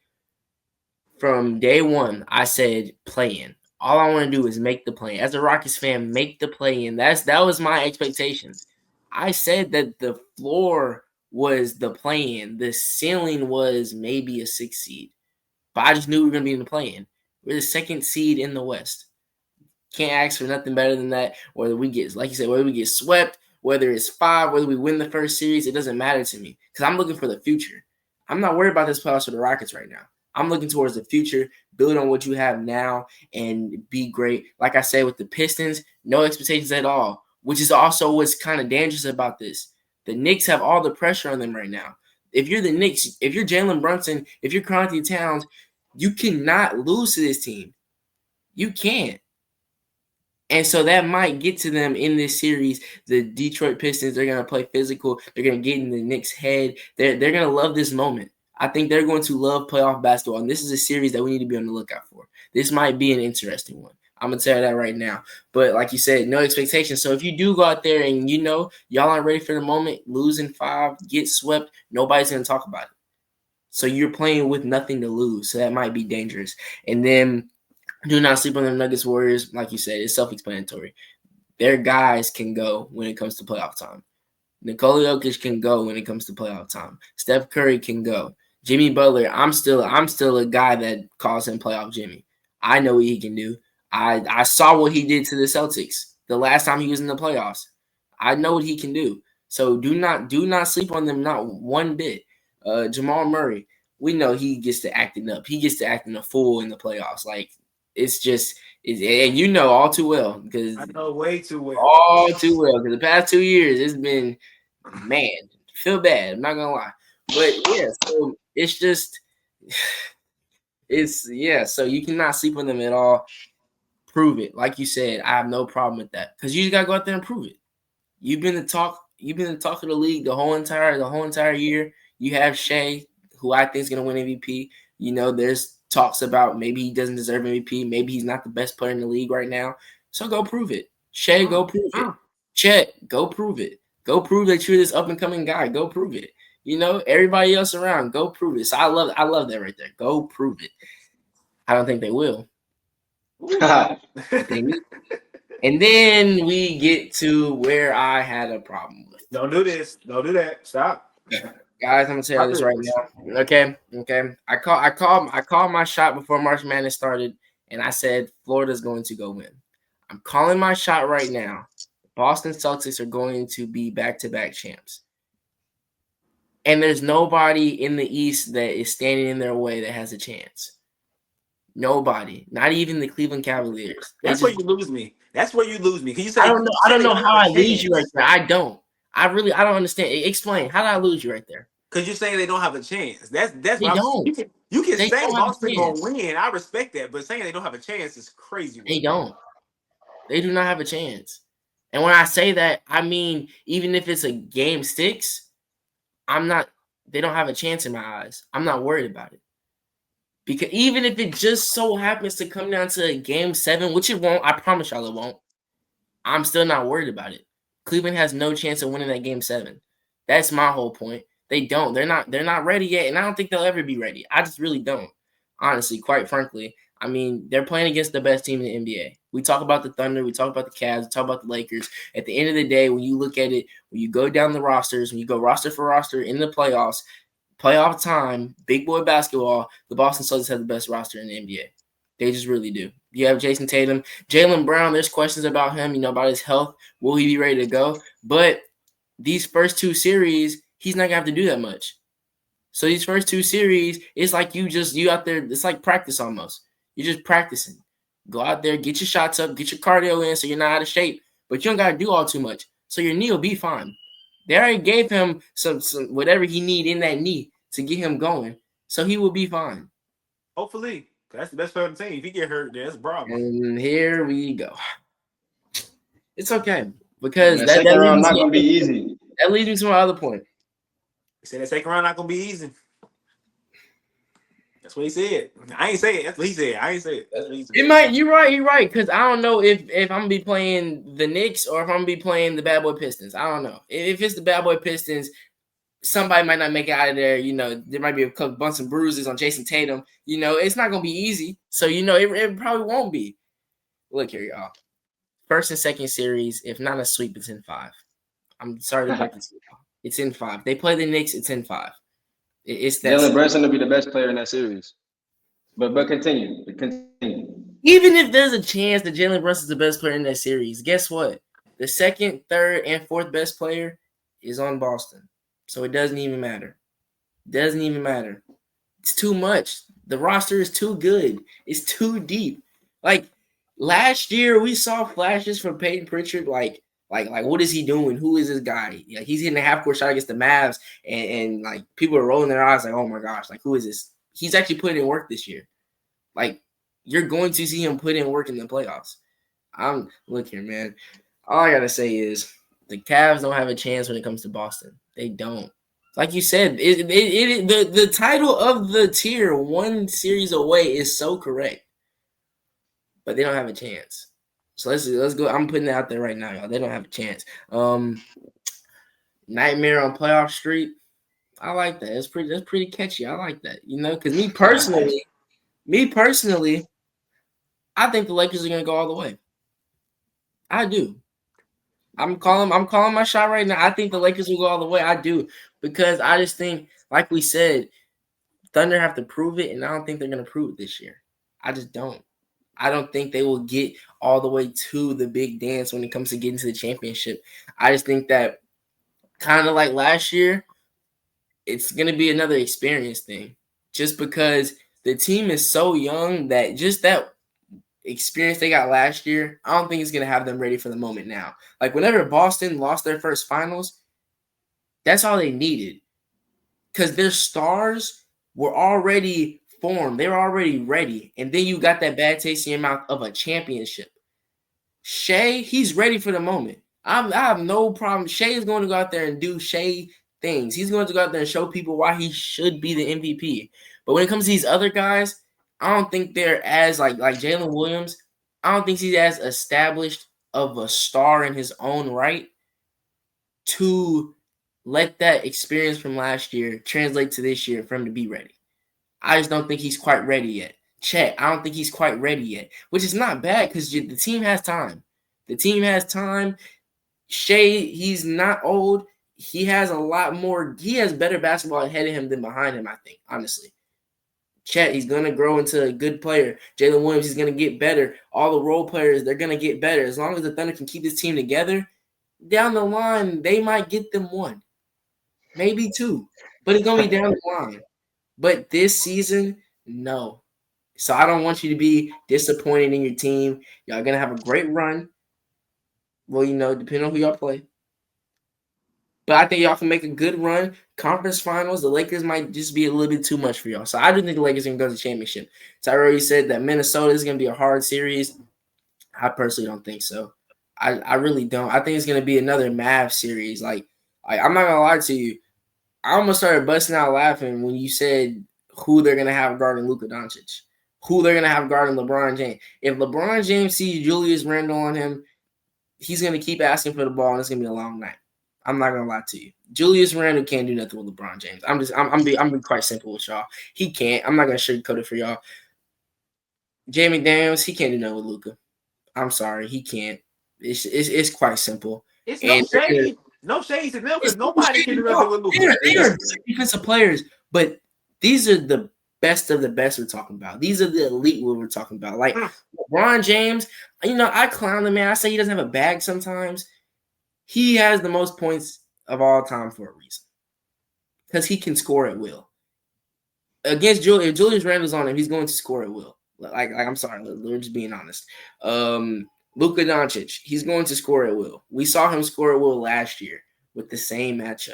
from day one, I said play in. All I want to do is make the play. As a Rockets fan, make the play in. That was my expectations. I said that the floor was the play in. The ceiling was maybe a 6 seed. But I just knew we were gonna be in the play in. We're the 2nd seed in the West. Can't ask for nothing better than that. Whether we get, like you said, whether we get swept, whether it's 5, whether we win the first series, it doesn't matter to me because I'm looking for the future. I'm not worried about this playoffs for the Rockets right now. I'm looking towards the future, build on what you have now, and be great. Like I said, with the Pistons, no expectations at all, which is also what's kind of dangerous about this. The Knicks have all the pressure on them right now. If you're the Knicks, if you're Jalen Brunson, if you're Karl-Anthony Towns, you cannot lose to this team. You can't. And so that might get to them in this series. The Detroit Pistons, they're going to play physical. They're going to get in the Knicks' head. They're going to love this moment. I think they're going to love playoff basketball. And this is a series that we need to be on the lookout for. This might be an interesting one. I'm going to tell you that right now. But like you said, no expectations. So if you do go out there and y'all aren't ready for the moment, losing 5, get swept, nobody's going to talk about it. So you're playing with nothing to lose. So that might be dangerous. And then do not sleep on the Nuggets Warriors. Like you said, it's self-explanatory. Their guys can go when it comes to playoff time. Nikola Jokic can go when it comes to playoff time. Steph Curry can go. Jimmy Butler, I'm still a guy that calls him playoff Jimmy. I know what he can do. I saw what he did to the Celtics the last time he was in the playoffs. I know what he can do. So do not sleep on them, not one bit. Jamal Murray, we know he gets to acting up. He gets to acting a fool in the playoffs. Like it's just, and all too well because I know way too well. All too well because the past 2 years it's been, man, feel bad. I'm not gonna lie, but yeah. So it's just, So you cannot sleep on them at all. Prove it, like you said. I have no problem with that because you just gotta go out there and prove it. You've been the talk of the league the whole entire year. You have Shea, who I think is gonna win MVP. There's talks about maybe he doesn't deserve MVP. Maybe he's not the best player in the league right now. So go prove it. Shea, go prove it. Chet, go prove it. Go prove that you're this up and coming guy. Go prove it. Everybody else around, go prove it. So I love that right there. Go prove it. I don't think they will. And then we get to where I had a problem with. Don't do this. Don't do that. Stop. Guys, I'm gonna tell you this right now. Okay. I called my shot before March Madness started, and I said Florida's going to go win. I'm calling my shot right now. Boston Celtics are going to be back-to-back champs. And there's nobody in the East that is standing in their way that has a chance. Nobody. Not even the Cleveland Cavaliers. That's where you lose me. Can you say? I don't know how I lose you right there. I don't. I don't understand. Explain. How did I lose you right there? Because you're saying they don't have a chance. That's they what don't. You can say Boston gonna win. I respect that, but saying they don't have a chance is crazy. They don't. They do not have a chance. And when I say that, I mean even if it's a game 6, they don't have a chance in my eyes. I'm not worried about it. Because even if it just so happens to come down to a game 7, which it won't, I promise y'all it won't, I'm still not worried about it. Cleveland has no chance of winning that game 7. That's my whole point. They don't. They're not ready yet, and I don't think they'll ever be ready. I just really don't. Honestly, quite frankly. I mean, they're playing against the best team in the NBA. We talk about the Thunder, we talk about the Cavs, we talk about the Lakers. At the end of the day, when you look at it, when you go down the rosters, when you go roster for roster in the playoffs, playoff time, big boy basketball, the Boston Celtics have the best roster in the NBA. They just really do. You have Jason Tatum, Jaylen Brown. There's questions about him, about his health. Will he be ready to go? But these first two series, he's not gonna have to do that much. So these first two series, it's like you out there. It's like practice almost. You're just practicing. Go out there, get your shots up, get your cardio in, so you're not out of shape. But you don't gotta do all too much. So your knee will be fine. They already gave him some whatever he need in that knee to get him going, so he will be fine. Hopefully, that's the best player on the team. If he get hurt, then that's a problem. And here we go. It's okay because The that second round leads not me, gonna be easy. that leads me to my other point. He said that second round not gonna be easy. That's what he said. I ain't say it. That's what he said. I ain't say it. That's what he said. It might. You're right. Because I don't know if I'm gonna be playing the Knicks or if I'm gonna be playing the Bad Boy Pistons. I don't know. If it's the Bad Boy Pistons, somebody might not make it out of there. There might be a couple bunch of bruises on Jason Tatum. It's not gonna be easy. So it probably won't be. Look here, y'all. First and second series, if not a sweep, it's in 5. I'm sorry to break it to y'all. It's in 5. They play the Knicks. It's in 5. It's that. Jalen Brunson will be the best player in that series. But continue. Even if there's a chance that Jalen Brunson's the best player in that series, guess what? The second, third, and fourth best player is on Boston. So it doesn't even matter. It's too much. The roster is too good. It's too deep. Like last year, we saw flashes from Peyton Pritchard. Like what is he doing? Who is this guy? He's hitting a half-court shot against the Mavs, and like people are rolling their eyes like, oh my gosh, like who is this? He's actually putting in work this year. Like you're going to see him put in work in the playoffs. Look here, man. All I gotta say is the Cavs don't have a chance when it comes to Boston. They don't. Like you said, the title of the tier, one series away, is so correct, but they don't have a chance. So let's go. I'm putting it out there right now, y'all. They don't have a chance. Nightmare on Playoff Street. I like that. That's pretty catchy. I like that. Because me personally, I think the Lakers are gonna go all the way. I do. I'm calling my shot right now. I think the Lakers will go all the way. I do, because I just think, like we said, Thunder have to prove it, and I don't think they're gonna prove it this year. I just don't. I don't think they will get all the way to the big dance when it comes to getting to the championship. I just think that, kind of like last year, it's going to be another experience thing. Just because the team is so young that just that experience they got last year, I don't think it's going to have them ready for the moment now. Like whenever Boston lost their first finals, that's all they needed. Because their stars were already formed. They were already ready. And then you got that bad taste in your mouth of a championship. Shea, he's ready for the moment. I have no problem. Shea is going to go out there and do Shea things. He's going to go out there and show people why he should be the MVP. But when it comes to these other guys, I don't think they're as like Jalen Williams. I don't think he's as established of a star in his own right to let that experience from last year translate to this year for him to be ready. I just don't think he's quite ready yet. Chet, I don't think he's quite ready yet, which is not bad because the team has time. The team has time. Shea, he's not old. He has a lot more. He has better basketball ahead of him than behind him, I think, honestly. Chet, he's going to grow into a good player. Jalen Williams, he's going to get better. All the role players, they're going to get better. As long as the Thunder can keep this team together, down the line, they might get them 1, maybe 2. But it's going to be down the line. But this season, no. So I don't want you to be disappointed in your team. Y'all going to have a great run. Well, depending on who y'all play. But I think y'all can make a good run. Conference finals, the Lakers might just be a little bit too much for y'all. So I do think the Lakers are going to go to the championship. Tyra already said that Minnesota is going to be a hard series. I personally don't think so. I really don't. I think it's going to be another Mavs series. Like I'm not going to lie to you. I almost started busting out laughing when you said who they're going to have guarding Luka Doncic, who they're going to have guarding LeBron James. If LeBron James sees Julius Randle on him, he's going to keep asking for the ball, and it's going to be a long night. I'm not going to lie to you. Julius Randle can't do nothing with LeBron James. I'm being quite simple with y'all. He can't. I'm not going to sugarcoat it for y'all. Jay McDaniels, he can't do nothing with Luka. I'm sorry. He can't. It's quite simple. It's no shade. No shade to them because nobody can do nothing with Luka. They are defensive players, But these are the best of the best we're talking about. These are the elite we're talking about. Like LeBron James, I clown the man. I say he doesn't have a bag sometimes. He has the most points of all time for a reason. Because he can score at will. Against if Julius Randle's on him, he's going to score at will. Like I'm sorry, we're just being honest. Luka Doncic, he's going to score at will. We saw him score at will last year with the same matchup.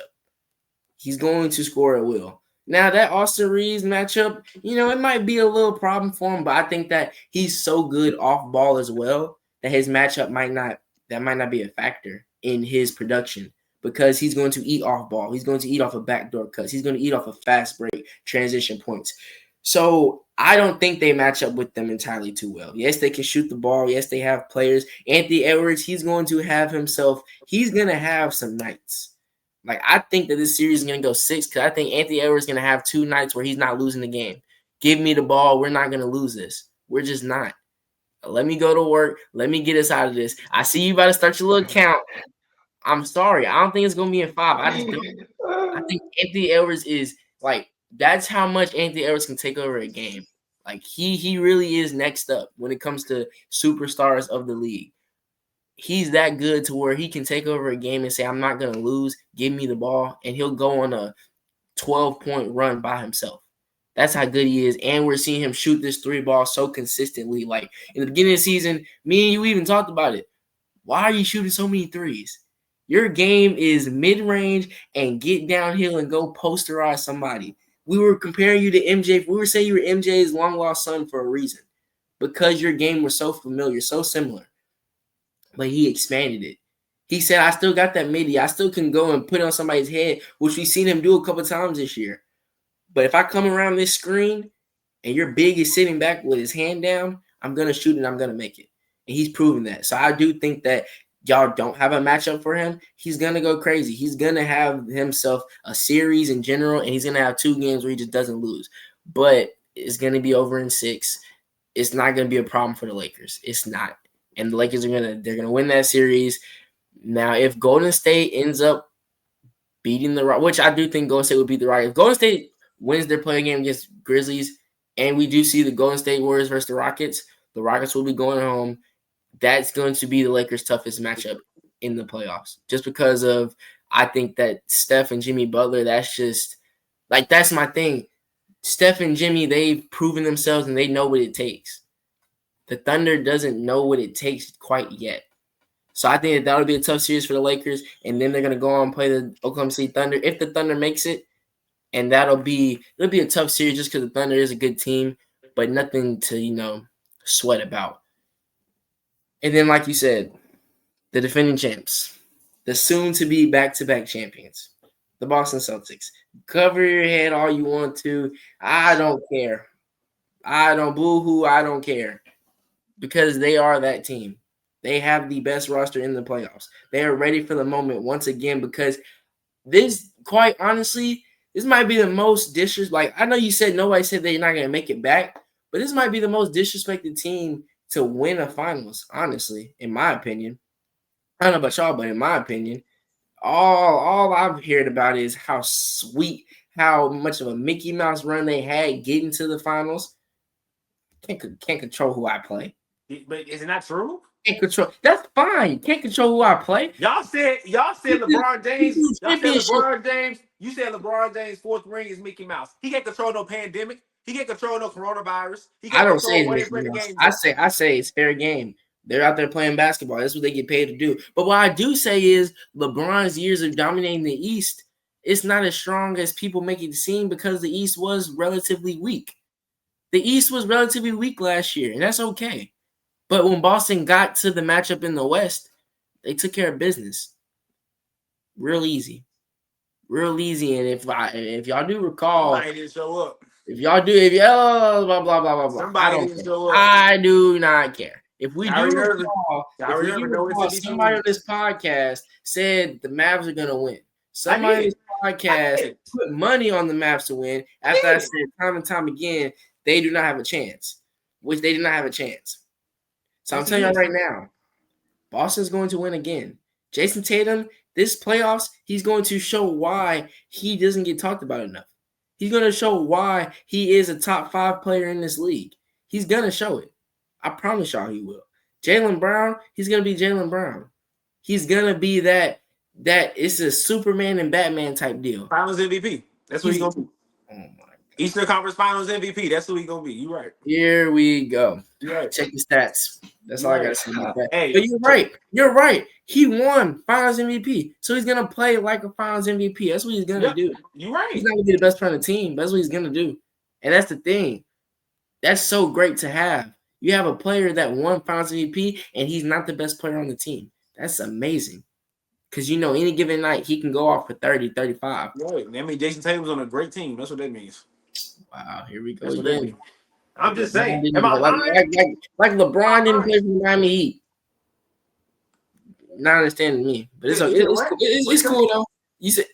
He's going to score at will. Now that Austin Reeves matchup, it might be a little problem for him, but I think that he's so good off ball as well that his matchup might not be a factor in his production because he's going to eat off ball. He's going to eat off of backdoor cuts. He's going to eat off of fast break transition points. So I don't think they match up with them entirely too well. Yes, they can shoot the ball. Yes, they have players. Anthony Edwards, he's going to have some nights. Like, I think that this series is going to go 6 because I think Anthony Edwards is going to have 2 nights where he's not losing the game. Give me the ball. We're not going to lose this. We're just not. Let me go to work. Let me get us out of this. I see you about to start your little count. I'm sorry. I don't think it's going to be in 5. I just don't. I think Anthony Edwards is, like, that's how much Anthony Edwards can take over a game. Like, he really is next up when it comes to superstars of the league. He's that good to where he can take over a game and say, I'm not going to lose. Give me the ball. And he'll go on a 12-point run by himself. That's how good he is. And we're seeing him shoot this 3 ball so consistently. Like, in the beginning of the season, me and you even talked about it. Why are you shooting so many threes? Your game is mid-range and get downhill and go posterize somebody. We were comparing you to MJ. We were saying you were MJ's long-lost son for a reason. Because your game was so familiar, so similar. But he expanded it. He said, I still got that midi. I still can go and put it on somebody's head, which we've seen him do a couple times this year. But if I come around this screen and your big is sitting back with his hand down, I'm going to shoot and I'm going to make it. And he's proven that. So I do think that y'all don't have a matchup for him. He's going to go crazy. He's going to have himself a series in general, and he's going to have 2 games where he just doesn't lose. But it's going to be over in 6. It's not going to be a problem for the Lakers. It's not. And the Lakers they're gonna win that series. Now, if Golden State ends up beating the Rockets, which I do think Golden State would beat the Rockets. If Golden State wins their play game against Grizzlies, and we do see the Golden State Warriors versus the Rockets will be going home. That's going to be the Lakers' toughest matchup in the playoffs. Just because of, I think that Steph and Jimmy Butler, that's my thing. Steph and Jimmy, they've proven themselves and they know what it takes. The Thunder doesn't know what it takes quite yet. So I think that'll be a tough series for the Lakers, and then they're going to go on and play the Oklahoma City Thunder. If the Thunder makes it, and it'll be a tough series just because the Thunder is a good team, but nothing to, sweat about. And then, like you said, the defending champs, the soon-to-be back-to-back champions, the Boston Celtics. Cover your head all you want to. I don't care. I don't care. Because they are that team. They have the best roster in the playoffs. They are ready for the moment once again because this, quite honestly, this might be the most disrespected. I know you said nobody said they're not going to make it back, but this might be the most disrespected team to win a finals, honestly, in my opinion. I don't know about y'all, but in my opinion, all I've heard about is how much of a Mickey Mouse run they had getting to the finals. Can't control who I play. But is it not true? Can't control. That's fine. You can't control who I play. Y'all said LeBron James. You said LeBron James' 4th ring is Mickey Mouse. He can't control no pandemic. He can't control no coronavirus. He can't I don't say control it's what Mickey the Mouse. game. I say it's fair game. They're out there playing basketball. That's what they get paid to do. But what I do say is LeBron's years of dominating the East, it's not as strong as people make it seem because the East was relatively weak. The East was relatively weak last year, and that's okay. But when Boston got to the matchup in the West, they took care of business. Real easy. And if y'all do recall, somebody didn't show up. Blah blah blah blah blah. Somebody didn't show up. I do not care. If we Kyrie do Irving. recall, somebody on this podcast said the Mavs are gonna win. Somebody on this podcast put money on the Mavs to win. After I said time and time again, they do not have a chance. Which they did not have a chance. So I'm telling you right now, Boston's going to win again. Jason Tatum, this playoffs, he's going to show why he doesn't get talked about enough. He's gonna show why he is a top 5 player in this league. He's gonna show it. I promise y'all he will. Jaylen Brown, he's gonna be Jaylen Brown. He's gonna be that it's a Superman and Batman type deal. Finals MVP. That's what he's gonna be. Oh my God. Eastern Conference Finals MVP. That's who he's gonna be. You right. Here we go. You right. Check the stats. That's all I gotta say about that. Hey, but you're right. You're right. He won Finals MVP, so he's gonna play like a Finals MVP. That's what he's gonna do. You're right. He's not gonna be the best player on the team. That's what he's gonna do, and that's the thing. That's so great to have. You have a player that won Finals MVP, and he's not the best player on the team. That's amazing. Because, any given night, he can go off for 30, 35. Right. That means Jason Tatum's on a great team. That's what that means. Wow, here we go That's what that again. means. I'm just saying. Like LeBron didn't play for the Miami Heat. Not understanding me. But it's cool, though.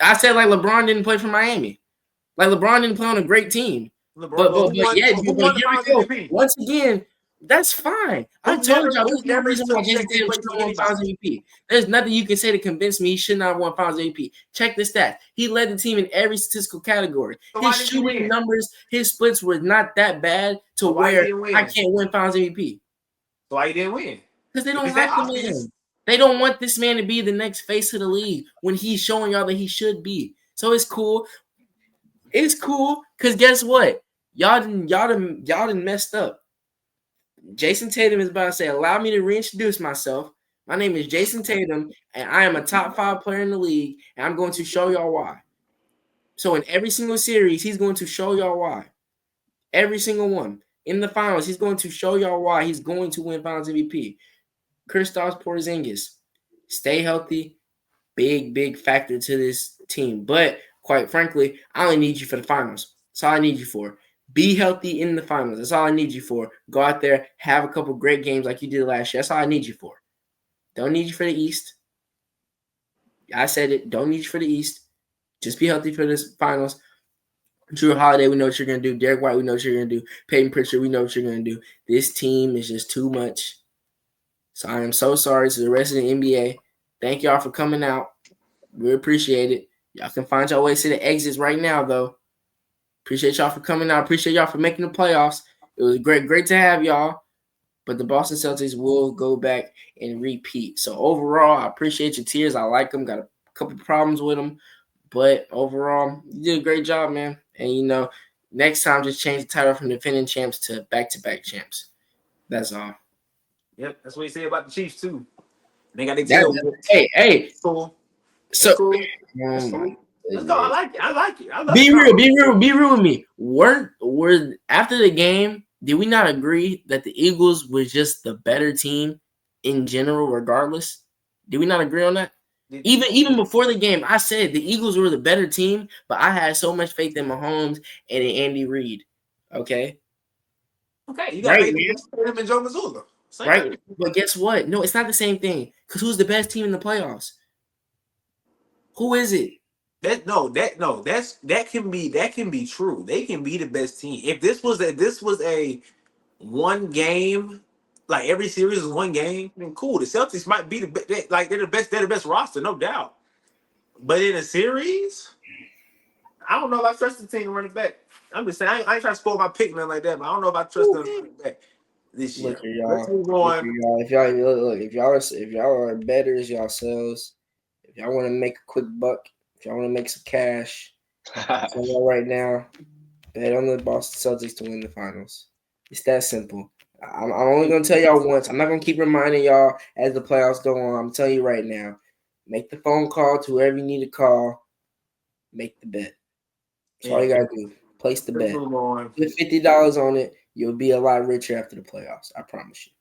I said like LeBron didn't play for Miami. Like LeBron didn't play on a great team. But here we go. Once again, that's fine. I told y'all there's no reason why Jason Tatum should have won Finals MVP. There's nothing you can say to convince me he should not have won Finals MVP. Check the stats. He led the team in every statistical category. His shooting numbers, his splits were not that bad to where I can't win Finals MVP. So why he didn't win? Because they don't like the man. They don't want this man to be the next face of the league when he's showing y'all that he should be. So it's cool. It's cool because guess what? Y'all done messed up. Jason Tatum is about to say, allow me to reintroduce myself. My name is Jason Tatum, and I am a top 5 player in the league, and I'm going to show y'all why. So in every single series, he's going to show y'all why. Every single one. In the finals, he's going to show y'all why he's going to win Finals MVP. Kristaps Porzingis, stay healthy, big factor to this team. But quite frankly, I only need you for the finals. That's all I need you for. Be healthy in the finals. That's all I need you for. Go out there, have a couple great games like you did last year. That's all I need you for. Don't need you for the East. I said it. Don't need you for the East. Just be healthy for this finals. Drew Holiday, we know what you're going to do. Derek White, we know what you're going to do. Peyton Pritchard, we know what you're going to do. This team is just too much. So I am so sorry to the rest of the NBA. Thank y'all for coming out. We appreciate it. Y'all can find your way to the exits right now, though. Appreciate y'all for coming out. Appreciate y'all for making the playoffs. It was great to have y'all. But the Boston Celtics will go back and repeat. So overall, I appreciate your tears. I like them. Got a couple problems with them. But overall, you did a great job, man. And, next time just change the title from defending champs to back-to-back champs. That's all. Yep, that's what you say about the Chiefs, too. They got their tail. Hey. Cool. So, cool. Let's go. I like it. Be real with me. Were after the game, did we not agree that the Eagles was just the better team in general, regardless? Did we not agree on that? Even before the game, I said the Eagles were the better team, but I had so much faith in Mahomes and in Andy Reid. Okay, you got faith in him and Joe Mazzulla. Right, but guess what? No, it's not the same thing. Because who's the best team in the playoffs? Who is it? That can be true. They can be the best team. If this was a one game, like every series is one game, then cool. The Celtics might be they're the best roster, no doubt. But in a series, I don't know if I trust the team to run it back. I'm just saying I ain't trying to spoil my pick nothing like that, but I don't know if I trust them to run it back this year. Let's move on. If y'all are bettors yourselves, if y'all want to make a quick buck, if y'all want to make some cash, right now, bet on the Boston Celtics to win the finals. It's that simple. I'm only going to tell y'all once. I'm not going to keep reminding y'all as the playoffs go on. I'm telling you right now. Make the phone call to whoever you need to call. Make the bet. That's all you got to do. Place the bet. Put $50 on it. You'll be a lot richer after the playoffs. I promise you.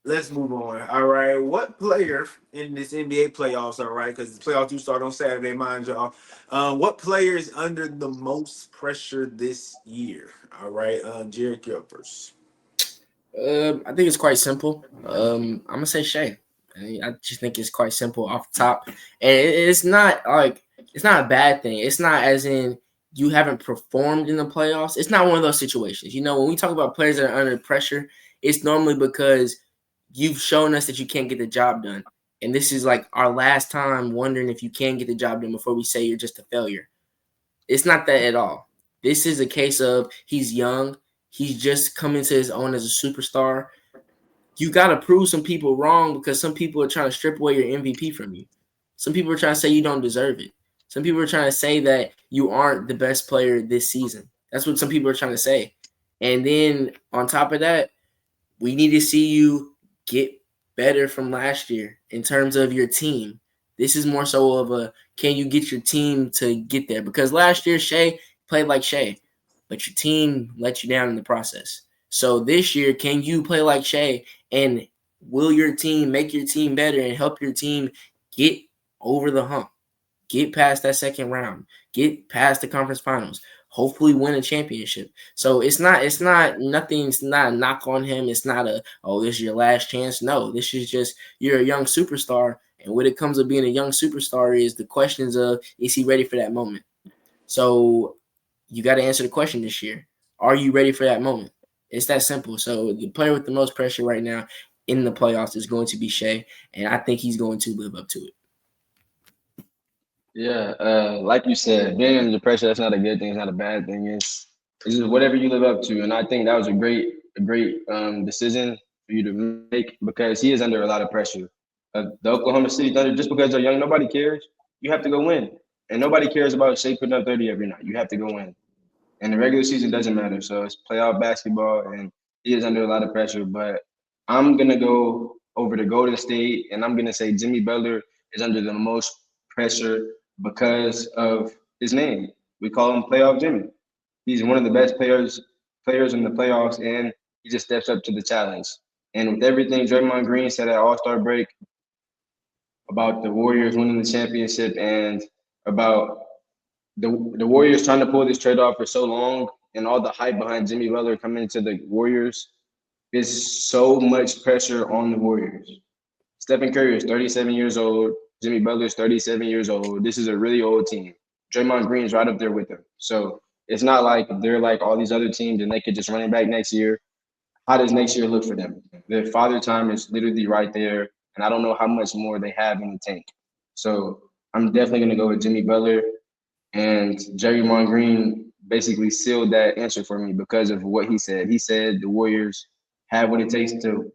Let's move on. All right. What player in this NBA playoffs, all right, because the playoffs do start on Saturday, mind y'all. What player is under the most pressure this year? All right. Jared, you're up first. I think it's quite simple. I'm going to say Shea. I just think it's quite simple off the top. And it's not a bad thing. It's not as in you haven't performed in the playoffs. It's not one of those situations. When we talk about players that are under pressure, it's normally because you've shown us that you can't get the job done. And this is like our last time wondering if you can get the job done before we say you're just a failure. It's not that at all. This is a case of he's young. He's just coming to his own as a superstar. You got to prove some people wrong because some people are trying to strip away your MVP from you. Some people are trying to say you don't deserve it. Some people are trying to say that you aren't the best player this season. That's what some people are trying to say. And then on top of that, we need to see you get better from last year in terms of your team. This is more so of a can you get your team to get there? Because last year Shea played like Shea, but your team let you down in the process. So this year, can you play like Shea and will your team make your team better and help your team get over the hump? Get past that second round, get past the conference finals, hopefully win a championship. So nothing's not a knock on him. It's not this is your last chance. No, this is just you're a young superstar. And when it comes to being a young superstar is the questions of is he ready for that moment? So you got to answer the question this year. Are you ready for that moment? It's that simple. So the player with the most pressure right now in the playoffs is going to be Shea, and I think he's going to live up to it. Yeah, like you said, being under pressure, that's not a good thing. It's not a bad thing. It's just whatever you live up to. And I think that was a great decision for you to make because he is under a lot of pressure. The Oklahoma City Thunder, just because they're young, nobody cares. You have to go win. And nobody cares about Shea putting up 30 every night. You have to go win. And the regular season doesn't matter. So it's playoff basketball, and he is under a lot of pressure. But I'm gonna go over to Golden State, and I'm gonna say Jimmy Butler is under the most pressure because of his name. We call him Playoff Jimmy. He's one of the best players in the playoffs, and he just steps up to the challenge. And with everything Draymond Green said at All Star break about the Warriors winning the championship and about the Warriors trying to pull this trade off for so long and all the hype behind Jimmy Butler coming to the Warriors is so much pressure on the Warriors. Stephen Curry is 37 years old. Jimmy Butler is 37 years old. This is a really old team. Draymond Green's right up there with them. So it's not like they're like all these other teams and they could just run it back next year. How does next year look for them? Their father time is literally right there, and I don't know how much more they have in the tank. So I'm definitely going to go with Jimmy Butler. And Jerry Mon Green basically sealed that answer for me because of what he said. He said the Warriors have what it takes to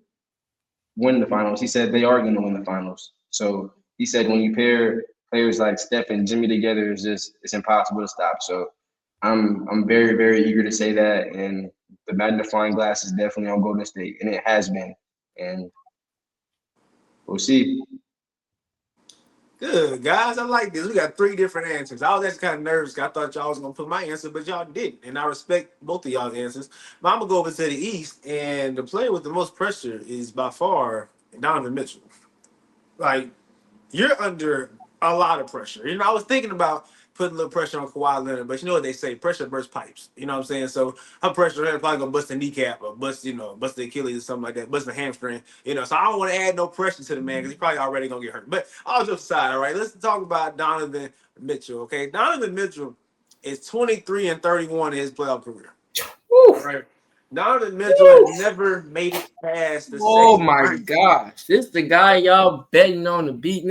win the finals. He said they are going to win the finals. So he said when you pair players like Steph and Jimmy together, it's impossible to stop. So I'm very very eager to say that, and the magnifying glass is definitely on Golden State, and it has been, and we'll see. Good guys, I like this. We got three different answers. I was actually kind of nervous. 'Cause I thought y'all was gonna put my answer, but y'all didn't, and I respect both of y'all's answers. But I'm gonna go over to the East, and the player with the most pressure is by far Donovan Mitchell. Like you're under a lot of pressure. You know, I was thinking about putting a little pressure on Kawhi Leonard, but you know what they say, pressure bursts pipes. You know what I'm saying? So her pressure on him probably gonna bust a kneecap or bust the Achilles or something like that, bust the hamstring. You know, so I don't want to add no pressure to the man because he's probably already gonna get hurt. But all jokes aside, all right, let's talk about Donovan Mitchell. Okay, Donovan Mitchell is 23 and 31 in his playoff career. All Woo! right. Donovan Mitchell has Woo! never made it past the Oh second my round. gosh. This is the guy y'all betting on to beat.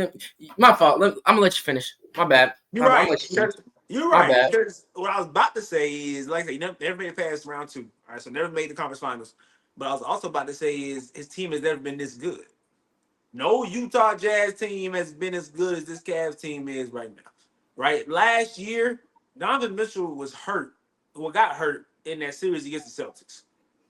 My fault. I'm going to let you finish. My bad. You're I'm going to right. let you finish. You're My right. bad. Because what I was about to say is, like I said, he never made it past round two. All right, so never made the conference finals. But I was also about to say is his team has never been this good. No Utah Jazz team has been as good as this Cavs team is right now. Right? Last year, Donovan Mitchell was hurt. Well, got hurt in that series against the Celtics.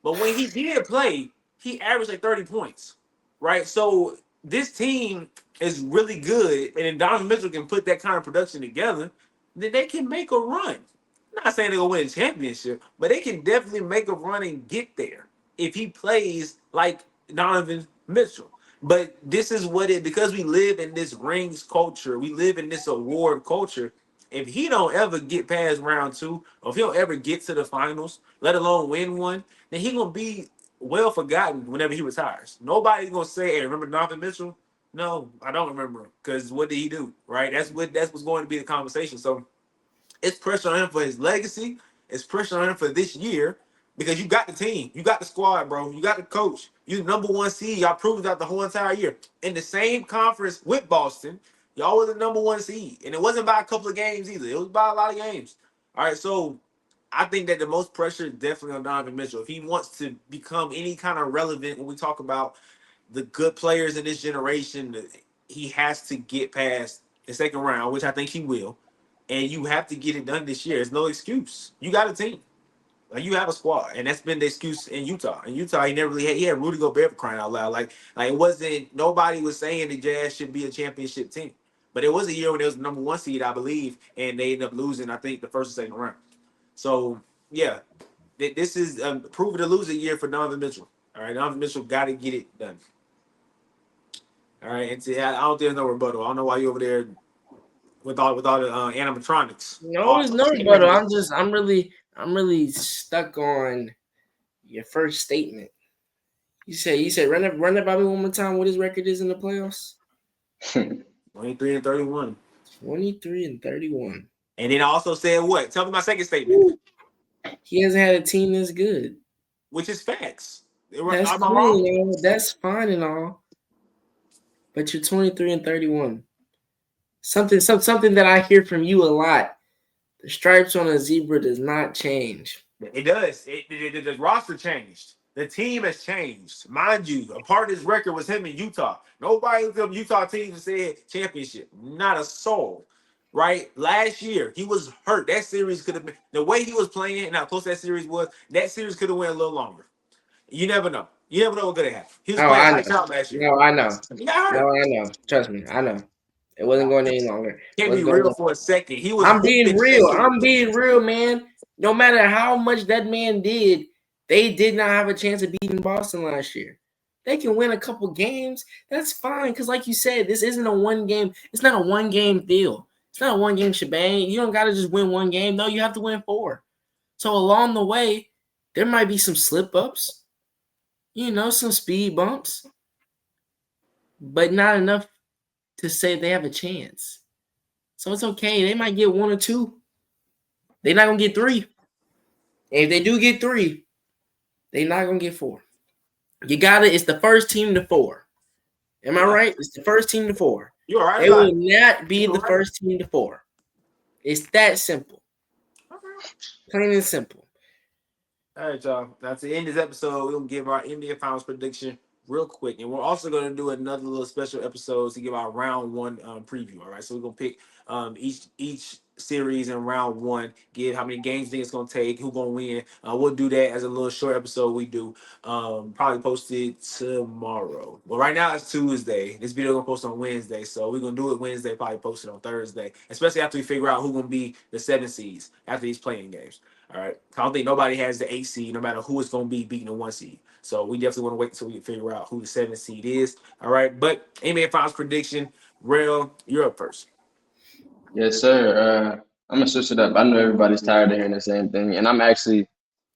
But when he did play, he averaged like 30 points. Right? So this team is really good. And if Donovan Mitchell can put that kind of production together, then they can make a run. I'm not saying they're gonna win a championship, but they can definitely make a run and get there if he plays like Donovan Mitchell. But this is what it because we live in this rings culture, we live in this award culture. If he don't ever get past round two, or if he don't ever get to the finals, let alone win one, then he gonna be well forgotten whenever he retires. Nobody's gonna say, "Hey, remember Donovan Mitchell?" No, I don't remember him because what did he do? Right? That's what's going to be the conversation. So it's pressure on him for his legacy. It's pressure on him for this year because you got the team, you got the squad, bro. You got the coach. You number one seed. Y'all proved that the whole entire year in the same conference with Boston. Y'all were the number one seed, and it wasn't by a couple of games either. It was by a lot of games. All right, so I think that the most pressure is definitely on Donovan Mitchell. If he wants to become any kind of relevant when we talk about the good players in this generation, he has to get past the second round, which I think he will. And you have to get it done this year. There's no excuse. You got a team. Like you have a squad, and that's been the excuse in Utah. In Utah, he never really had. He had Rudy Gobert for crying out loud. Like it wasn't. Nobody was saying the Jazz should be a championship team, but it was a year when it was the number one seed, I believe, and they ended up losing. I think the first or second round. So yeah, this is prove it or lose a year for Donovan Mitchell. All right, Donovan Mitchell got to get it done. All right, and I don't think there's no rebuttal. I don't know why you over there with all the animatronics. No, Oh, it's no rebuttal. I'm really stuck on your first statement. You said run it by me one more time. What his record is in the playoffs? 23-31. 23-31. And then I also said what? Tell me my second statement, He hasn't had a team this good. which is facts. That's Am I cool, wrong? you know. That's fine and all. But you're 23-31. Something that I hear from you a lot. The stripes on a zebra does not change. It does. The roster changed. The team has changed. Mind you, a part of his record was him in Utah. Nobody looked up Utah teams and said championship. Not a soul. Right? Last year, he was hurt. That series could have been the way he was playing and how close that series was, that series could have went a little longer. You never know. You never know what could have happened. He was Oh, playing I know. lights out last year. No, I know. He got No, hurt. I know. Trust me, I know. It wasn't going any longer. Can't be Wasn't going real for a second. He was I'm being hooping real. that I'm series. being real, man. No matter how much that man did, they did not have a chance of beating Boston last year. They can win a couple games. That's fine. Because like you said, this isn't a one game. It's not a one game deal. It's not a one game shebang. You don't got to just win one game. No, you have to win 4. So along the way, there might be some slip ups, some speed bumps, but not enough to say they have a chance. So it's okay. They might get 1 or 2. They're not going to get 3. And if they do get 3, they're not going to get 4. It's the first team to 4. Am I right? It's the first team to 4. You're all right They about will it. not be You're the right. first team to 4. It's that simple. Plain and simple. All right, y'all. Now to end this episode, we're gonna give our NBA Finals prediction real quick, and we're also gonna do another little special episode to give our round one preview. All right, so we're gonna pick each series in round one, give how many games think it's gonna take, who gonna win. We'll do that as a little short episode. We do probably post it tomorrow. Well, right now it's Tuesday. This video gonna post on Wednesday, so we're gonna do it Wednesday. Probably post it on Thursday, especially after we figure out who gonna be the 7 seeds after these playing games. All right. I don't think nobody has the 8 seed, no matter who it's going to be beating the 1 seed. So we definitely want to wait until we figure out who the 7 seed is. All right. But NBA Finals prediction, Rail, you're up first. Yes, sir. I'm gonna switch it up. I know everybody's tired of hearing the same thing, and I'm actually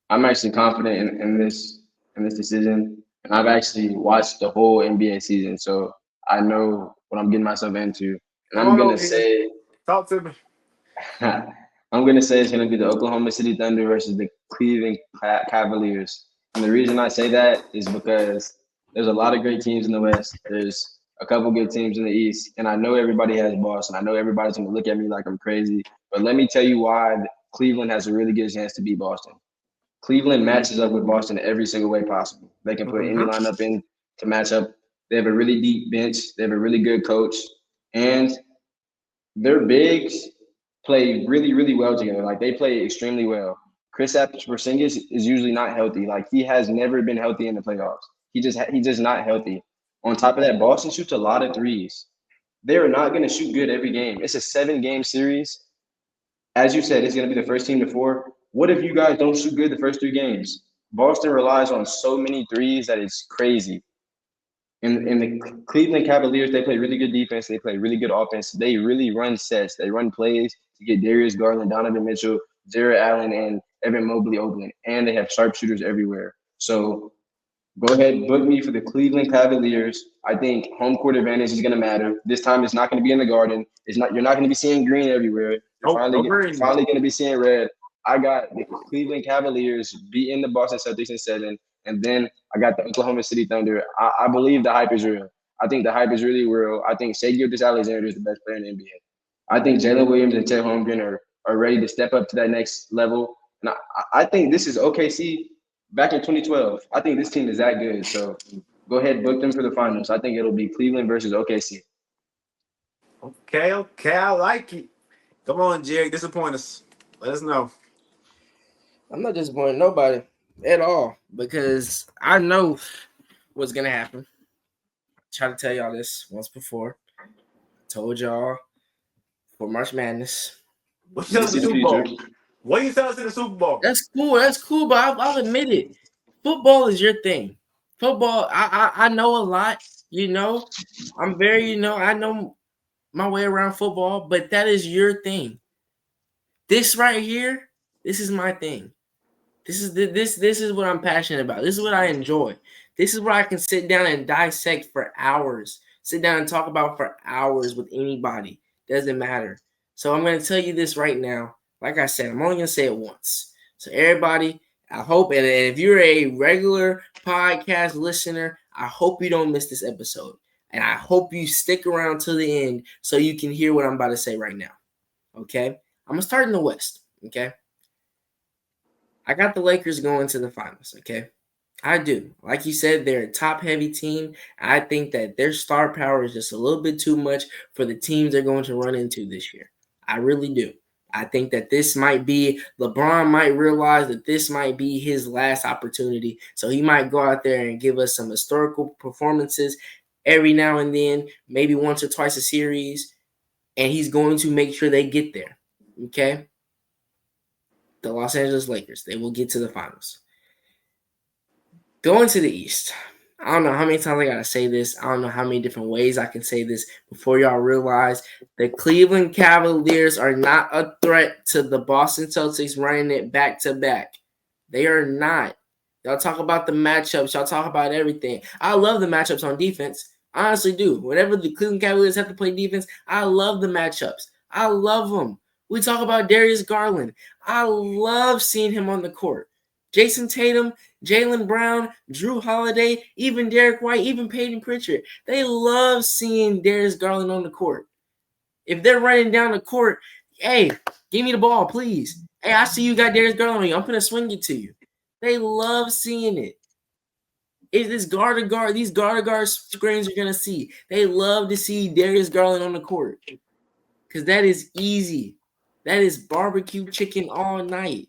confident in this decision. And I've actually watched the whole NBA season, so I know what I'm getting myself into. And Come I'm on gonna over here. say Talk to me. I'm gonna say it's gonna be the Oklahoma City Thunder versus the Cleveland Cavaliers. And the reason I say that is because there's a lot of great teams in the West. There's a couple good teams in the East, and I know everybody has Boston. I know everybody's gonna look at me like I'm crazy, but let me tell you why Cleveland has a really good chance to beat Boston. Cleveland matches up with Boston every single way possible. They can put any Mm-hmm. lineup in to match up. They have a really deep bench. They have a really good coach, and their bigs play really, really well together. Like they play extremely well. Kristaps Porzingis is usually not healthy. Like he has never been healthy in the playoffs. He's just not healthy. On top of that, Boston shoots a lot of threes. They're not going to shoot good every game. It's a 7-game series. As you said, it's going to be the first team to 4. What if you guys don't shoot good the first 3 games? Boston relies on so many threes that it's crazy. In the Cleveland Cavaliers, they play really good defense. They play really good offense. They really run sets. They run plays to get Darius Garland, Donovan Mitchell, Jared Allen, and Evan Mobley open. And they have sharpshooters everywhere. So go ahead, book me for the Cleveland Cavaliers. I think home court advantage is going to matter. This time, it's not going to be in the Garden. It's not. You're not going to be seeing green everywhere. You're Nope, no finally, green. finally going to be seeing red. I got the Cleveland Cavaliers beating the Boston Celtics in 7, and then I got the Oklahoma City Thunder. I believe the hype is real. I think the hype is really real. I think Shai Gilgeous-Alexander is the best player in the NBA. I think Jalen Williams and Chet Holmgren are ready to step up to that next level. And I think this is OKC back in 2012. I think this team is that good. So go ahead, book them for the finals. I think it'll be Cleveland versus OKC. Okay, okay, I like it. Come on, Jerry, disappoint us. Let us know. I'm not disappointing nobody at all because I know what's gonna happen. I tried to tell y'all this once before. I told y'all for March Madness. What you You tell can us in see the the Super future. Bowl? What you tell us in the Super Bowl? That's cool. That's cool, but I'll admit it. Football is your thing. Football. I know a lot. You know, I'm very. I know my way around football, but that is your thing. This right here, this is my thing. This is what I'm passionate about. This is what I enjoy. This is where I can sit down and dissect for hours. Sit down and talk about for hours with anybody. Doesn't matter. So I'm gonna tell you this right now. Like I said, I'm only gonna say it once. So everybody, I hope, and if you're a regular podcast listener, I hope you don't miss this episode. And I hope you stick around to the end so you can hear what I'm about to say right now. Okay? I'm gonna start in the West. Okay. I got the Lakers going to the finals, okay? I do. Like you said, they're a top heavy team. I think that their star power is just a little bit too much for the teams they're going to run into this year. I really do. I think that this might be LeBron might realize that this might be his last opportunity. So he might go out there and give us some historical performances every now and then, maybe once or twice a series, and he's going to make sure they get there. Okay? The Los Angeles Lakers, they will get to the finals. Going to the East. I don't know how many times I gotta say this. I don't know how many different ways I can say this before y'all realize the Cleveland Cavaliers are not a threat to the Boston Celtics running it back to back. They are not. Y'all talk about the matchups. Y'all talk about everything. I love the matchups on defense. I honestly do. Whenever the Cleveland Cavaliers have to play defense, I love the matchups. I love them. We talk about Darius Garland. I love seeing him on the court. Jason Tatum, Jaylen Brown, Drew Holiday, even Derek White, even Peyton Pritchard. They love seeing Darius Garland on the court. If they're running down the court, hey, give me the ball, please. Hey, I see you got Darius Garland on you. I'm going to swing it to you. They love seeing it. It's this guard to guard. These guard to guard screens you're going to see. They love to see Darius Garland on the court because that is easy. That is barbecue chicken all night.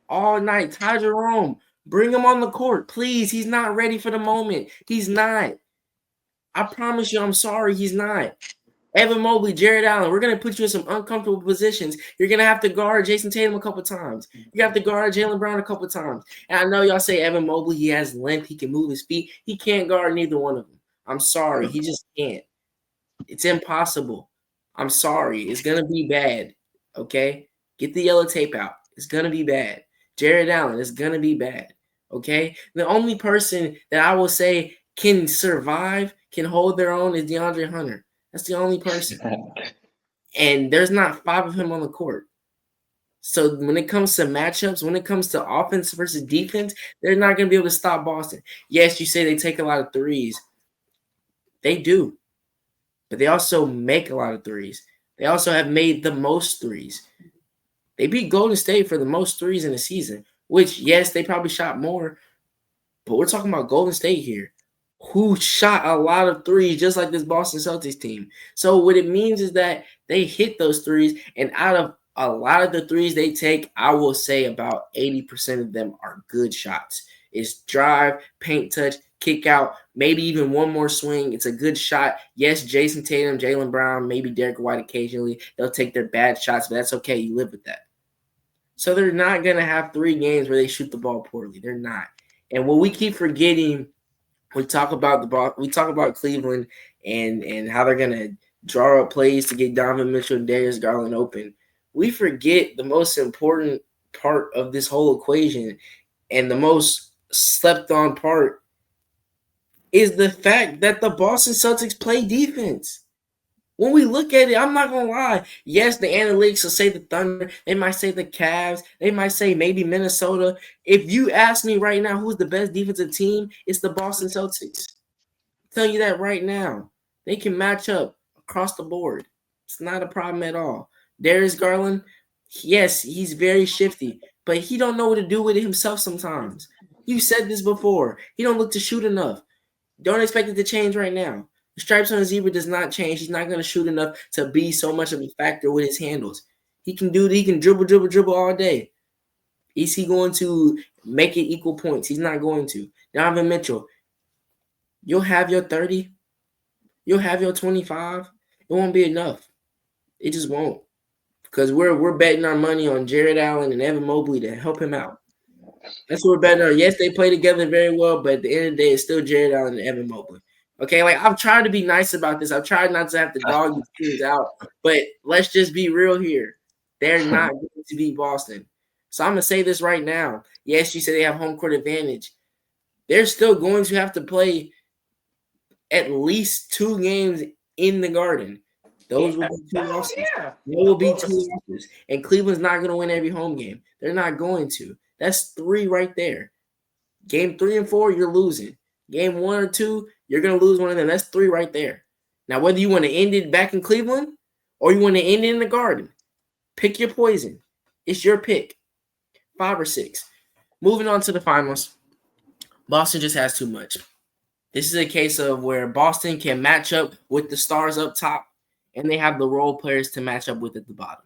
All night. Ty Jerome, bring him on the court, please. He's not ready for the moment. He's not. I promise you, I'm sorry, he's not. Evan Mobley, Jared Allen, we're going to put you in some uncomfortable positions. You're going to have to guard Jason Tatum a couple times. You have to guard Jaylen Brown a couple times. And I know y'all say Evan Mobley, he has length, he can move his feet. He can't guard neither one of them. I'm sorry, he just can't. It's impossible. I'm sorry. It's going to be bad, okay? Get the yellow tape out. It's going to be bad. Jared Allen, it's going to be bad, okay? The only person that I will say can survive, can hold their own is DeAndre Hunter. That's the only person. And there's not 5 of him on the court. So when it comes to matchups, when it comes to offense versus defense, they're not going to be able to stop Boston. Yes, you say they take a lot of threes. They do. But they also make a lot of threes. They also have made the most threes. They beat Golden State for the most threes in the season, which, yes, they probably shot more, but we're talking about Golden State here, who shot a lot of threes just like this Boston Celtics team. So what it means is that they hit those threes, and out of a lot of the threes they take, I will say about 80% of them are good shots. It's drive, paint touch, kick out, maybe even one more swing. It's a good shot. Yes, Jason Tatum, Jaylen Brown, maybe Derek White occasionally. They'll take their bad shots, but that's okay. You live with that. So they're not going to have 3 games where they shoot the ball poorly. They're not. And what we keep forgetting, we talk about Cleveland and how they're going to draw up plays to get Donovan Mitchell and Darius Garland open. We forget the most important part of this whole equation and the most slept on part is the fact that the Boston Celtics play defense. When we look at it, I'm not going to lie. Yes, the analytics will say the Thunder. They might say the Cavs. They might say maybe Minnesota. If you ask me right now who's the best defensive team, it's the Boston Celtics. I'm telling you that right now. They can match up across the board. It's not a problem at all. Darius Garland, Yes, he's very shifty, but he don't know what to do with it himself sometimes. You said this before. He don't look to shoot enough. Don't expect it to change right now. The stripes on the zebra does not change. He's not going to shoot enough to be so much of a factor with his handles. He can dribble, dribble, dribble all day. Is he going to make it equal points? He's not going to. Donovan Mitchell, you'll have your 30. You'll have your 25. It won't be enough. It just won't. Because we're betting our money on Jared Allen and Evan Mobley to help him out. That's what we're betting on. Yes, they play together very well, but at the end of the day, it's still Jared Allen and Evan Mobley. Okay, like I've tried to be nice about this. I've tried not to have to dog these teams out, but let's just be real here. They're not going to beat Boston. So I'm gonna say this right now. Yes, you say they have home court advantage. They're still going to have to play at least 2 games in the Garden. Those will be 2 losses. Yeah, There will of be 2 course. losses. And Cleveland's not going to win every home game. They're not going to. That's 3 right there. Game 3 and 4, you're losing. Game 1 or 2, you're going to lose one of them. That's 3 right there. Now, whether you want to end it back in Cleveland or you want to end it in the Garden, pick your poison. It's your pick. 5 or 6. Moving on to the finals. Boston just has too much. This is a case of where Boston can match up with the stars up top, and they have the role players to match up with at the bottom.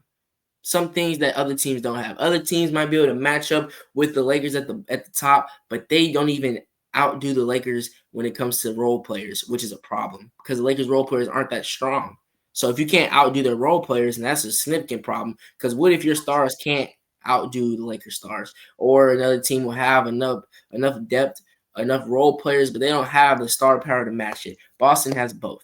Some things that other teams don't have. Other teams might be able to match up with the Lakers at the top, but they don't even outdo the Lakers when it comes to role players, which is a problem because the Lakers role players aren't that strong. So if you can't outdo their role players, and that's a significant problem, because what if your stars can't outdo the Lakers stars, or another team will have enough depth, enough role players, but they don't have the star power to match it. Boston has both.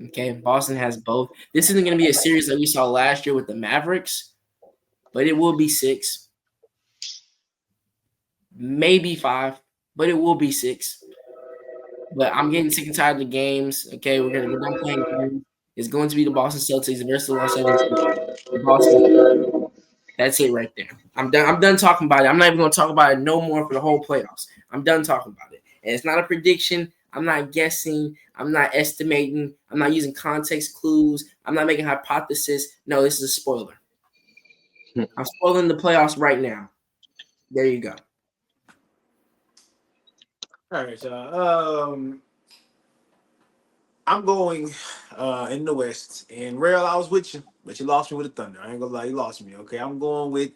Okay, Boston has both. This isn't going to be a series like we saw last year with the Mavericks, but it will be 6, maybe 5, but it will be 6. But I'm getting sick and tired of the games. Okay, we're done playing games. It's going to be the Boston Celtics versus the Los Angeles Lakers. The Boston. That's it right there. I'm done. I'm done talking about it. I'm not even going to talk about it no more for the whole playoffs. I'm done talking about it. And it's not a prediction. I'm not guessing. I'm not estimating. I'm not using context clues. I'm not making hypothesis. No, this is a spoiler. I'm spoiling the playoffs right now. There you go. All right, y'all. I'm going in the West. And Real, I was with you, but you lost me with the Thunder. I ain't gonna lie, you lost me. Okay, I'm going with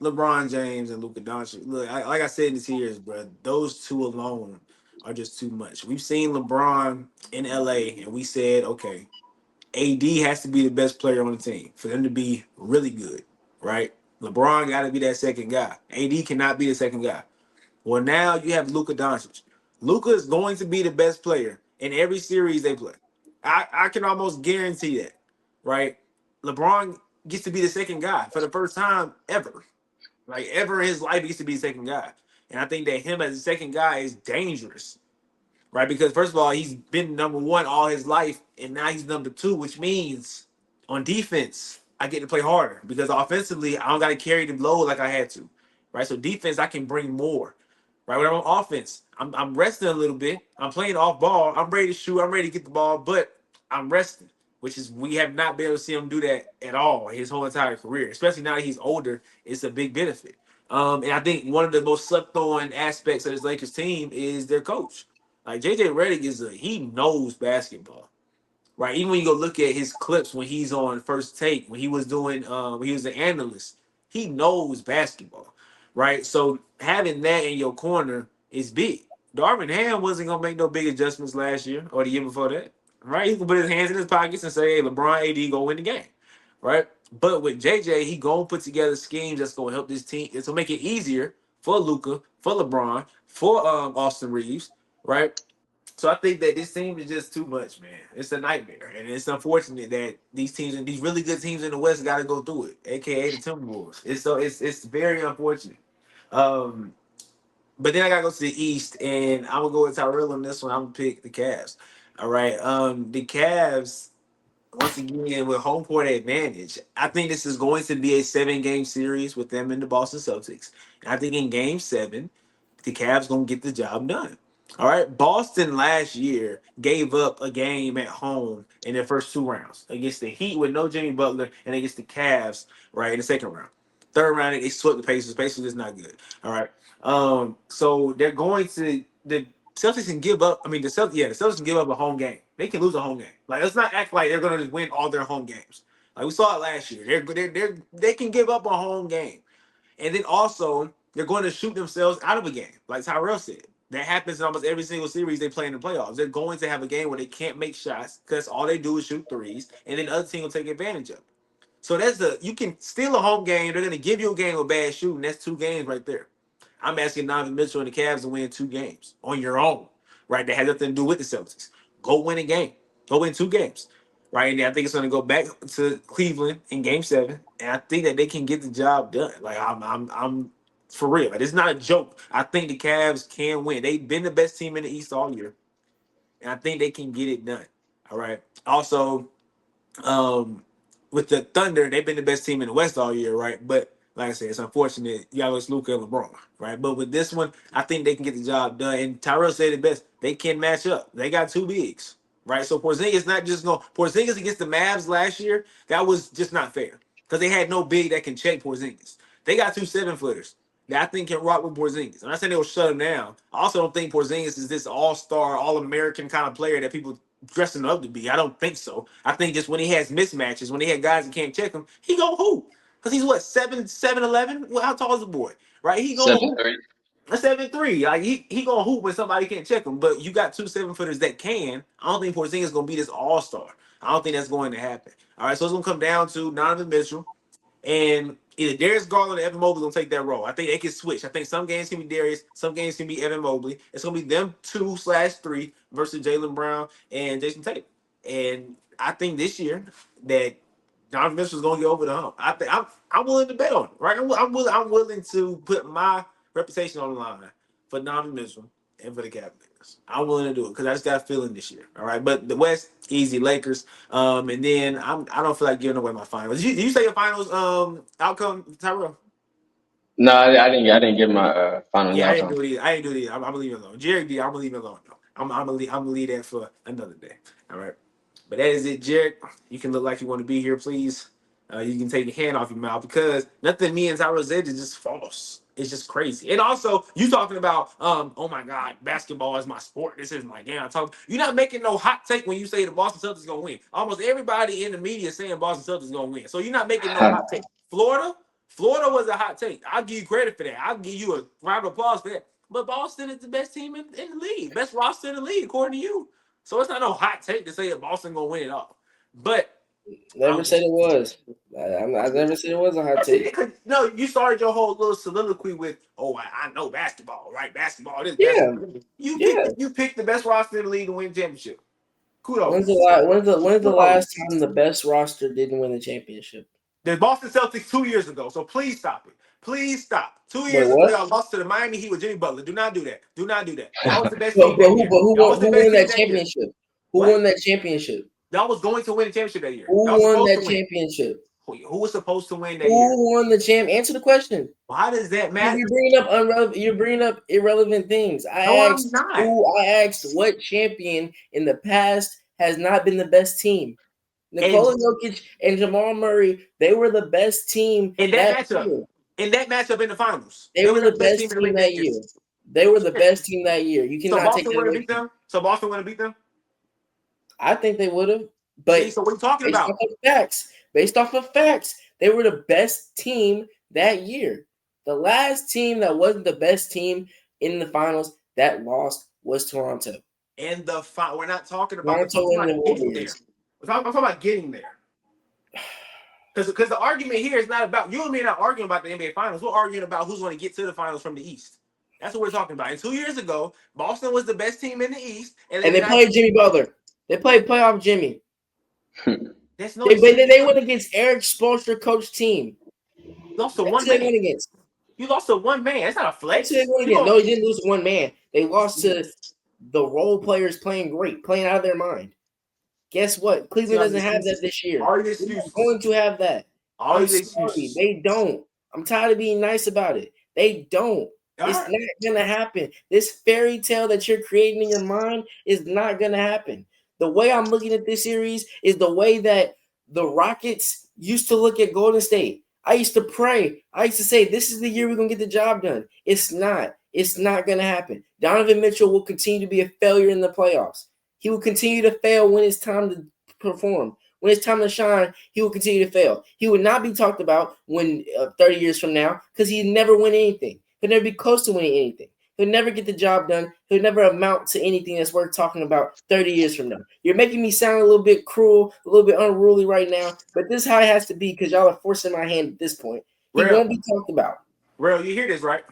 LeBron James and Luka Doncic. Look, like I said in the series, bro, those two alone are just too much. We've seen LeBron in LA, and we said, okay, AD has to be the best player on the team for them to be really good, right? LeBron got to be that second guy. AD cannot be the second guy. Well, now you have Luka Doncic. Luka is going to be the best player in every series they play. I can almost guarantee that, right? LeBron gets to be the second guy for the first time ever. Like ever in his life, he gets to be the second guy. And I think that him as the second guy is dangerous, right? Because first of all, he's been number one all his life, and now he's number two, which means on defense, I get to play harder because offensively, I don't got to carry the load like I had to, right? So defense, I can bring more, right? When I'm on offense, I'm resting a little bit. I'm playing off ball. I'm ready to shoot. I'm ready to get the ball, but I'm resting, which is we have not been able to see him do that at all his whole entire career, especially now that he's older. It's a big benefit. And I think one of the most slept on aspects of this Lakers team is their coach. Like JJ Redick he knows basketball, right? Even when you go look at his clips when he's on First Take, when he was doing, when he was an analyst, he knows basketball, right? So having that in your corner is big. Darvin Ham wasn't gonna make no big adjustments last year or the year before that, right? He can put his hands in his pockets and say, "Hey, LeBron, AD, go win the game," right? But with JJ, he gonna put together schemes that's gonna help this team. It's gonna make it easier for Luca, for LeBron, for Austin Reeves, right? So I think that this team is just too much, man. It's a nightmare, and it's unfortunate that these teams and these really good teams in the West got to go through it, aka the Timberwolves. It's very unfortunate. Um, but then I gotta go to the East, and I'm gonna go with Tyrell on this one. I'm gonna pick the Cavs. All right, the Cavs once again with home court advantage. I think this is going to be a 7 game series with them and the Boston Celtics. And I think in Game 7, the Cavs gonna get the job done. All right, Boston last year gave up a game at home in their first 2 rounds against the Heat with no Jimmy Butler and against the Cavs right in the second round. Third round, they swept the Pacers. Pacers is not good. All right. So they're going to the Celtics can give up. I mean, the Celtics can give up a home game. They can lose a home game. Like, let's not act like they're going to just win all their home games. Like we saw it last year. They can give up a home game, and then also they're going to shoot themselves out of a game. Like Tyrell said, that happens in almost every single series they play in the playoffs. They're going to have a game where they can't make shots because all they do is shoot threes, and then the other team will take advantage of it. So you can steal a home game. They're going to give you a game with bad shooting. That's 2 games right there. I'm asking Donovan Mitchell and the Cavs to win 2 games on your own, right? That has nothing to do with the Celtics. Go win a game. Go win 2 games, right? And I think it's going to go back to Cleveland in Game 7, and I think that they can get the job done. Like I'm for real. Like, it's not a joke. I think the Cavs can win. They've been the best team in the East all year, and I think they can get it done. All right. Also, um, with the Thunder, they've been the best team in the West all year, right? But like I said, it's unfortunate. You got Luka and LeBron, right? But with this one, I think they can get the job done. And Tyrell said it best: they can match up. They got 2 bigs, right? So Porzingis not just going Porzingis against the Mavs last year. That was just not fair because they had no big that can check Porzingis. They got 2 7-footers that I think can rock with Porzingis. I'm not saying they'll shut him down. I also don't think Porzingis is this all-star, all-American kind of player that people dressing up to be. I don't think so. I think just when he has mismatches, when he had guys that can't check him, he gonna hoop. Cause he's what, 7'11"? Well, how tall is the boy? Right? He gonna hoop. 7-3. A 7'3". Like he gonna hoop when somebody can't check him. But you got 2 7-footers that can. I don't think Porzingis gonna be this all-star. I don't think that's going to happen. All right, so it's gonna come down to Donovan Mitchell. And either Darius Garland or Evan Mobley gonna take that role. I think they can switch. I think some games can be Darius, some games can be Evan Mobley. It's gonna be them 2/3 versus Jaylen Brown and Jason Tatum. And I think this year that Donovan Mitchell's gonna get over the hump. I think I'm willing to bet on it. Right? I'm willing to put my reputation on the line for Donovan Mitchell and for the Cavaliers. I'm willing to do it because I just got a feeling this year. All right, but the West, easy Lakers. And then I don't feel like giving away my finals. Did you say your finals outcome, Tyrell? No, I didn't give my finals Yeah, I didn't outcome. do it either. I didn't do it either. I'm gonna leave it alone. Jared did. I'm gonna leave it alone though. I'm gonna leave that for another day. All right. But that is it, Jared. You can look like you want to be here, please. You can take your hand off your mouth because nothing me and Tyrell said is just false. It's just crazy. And also, you talking about, oh my God, basketball is my sport. This is my game. You're not making no hot take when you say the Boston Celtics gonna win. Almost everybody in the media is saying Boston Celtics gonna win. So you're not making no hot take. Florida was a hot take. I'll give you credit for that. I'll give you a round of applause for that. But Boston is the best team in the league, best roster in the league, according to you. So it's not no hot take to say that Boston gonna win it all. But Never said it was. I never said it was a hot take. no, you started your whole little soliloquy with, "Oh, I know basketball, right? Basketball, this Yeah, basketball." You yeah. picked the best roster in the league to win the championship. When's Kudos. the Kudos. last time the best roster didn't win the championship? The Boston Celtics 2 years ago. So please stop it. Please stop. 2 years Wait, ago, what? y'all lost to the Miami Heat with Jimmy Butler. Do not do that. Do not do that. Y'all was the best But, team but that who year. but who Y'all won was the who best won team that that year. championship? Who What? won that championship? Y'all was going to win the championship that year. Who Y'all was won supposed that to win. championship? Who was supposed to win that year? Who won the champ? Answer the question. Why does that matter? You're bringing up irrelevant things. No, I'm not. I asked what champion in the past has not been the best team. And Nikola Jokic and Jamal Murray, they were the best team in that that matchup, year. in the finals, They they were were not the the best team best in the team league that that year. year. They were the best team that year. You So cannot take Boston that would have away beat from me. them. So Boston would have beat them. I think they would have, See, but so what are you talking based about? off of facts, they were the best team that year. The last team that wasn't the best team in the finals that lost was Toronto. And we're not talking about the Toronto finals. We're and the not getting there. Warriors. I'm talking about getting there. Because the argument here is not about you and me. Are not arguing about the NBA finals. We're arguing about who's going to get to the finals from the East. That's what we're talking about. And 2 years ago, Boston was the best team in the East, and And they they got. played Jimmy Butler. They played playoff Jimmy. That's no They went against Eric Spoelstra coach team. lost to That's one who they man. went against. You lost to one man. That's not a That's who they flex. went You against. going No, he didn't lose to one man. They lost to the role players playing great, playing out of their mind. Guess what? Cleveland doesn't have that this year. all your They're not excuses. going to have that. All I'm your sorry. excuses. They don't. I'm tired of being nice about it. They don't. All It's right. not going to happen. This fairy tale that you're creating in your mind is not going to happen. The way I'm looking at this series is the way that the Rockets used to look at Golden State. I used to pray. I used to say, this is the year we're going to get the job done. It's not. It's not going to happen. Donovan Mitchell will continue to be a failure in the playoffs. He will continue to fail when it's time to perform. When it's time to shine, he will continue to fail. He would not be talked about when 30 years from now because he'd never win anything. He'll never be close to winning anything. He'll never get the job done. He'll never amount to anything that's worth talking about 30 years from now. You're making me sound a little bit cruel, a little bit unruly right now, but this is how it has to be because y'all are forcing my hand at this point. He Real, won't be talked about. real. You hear this, right?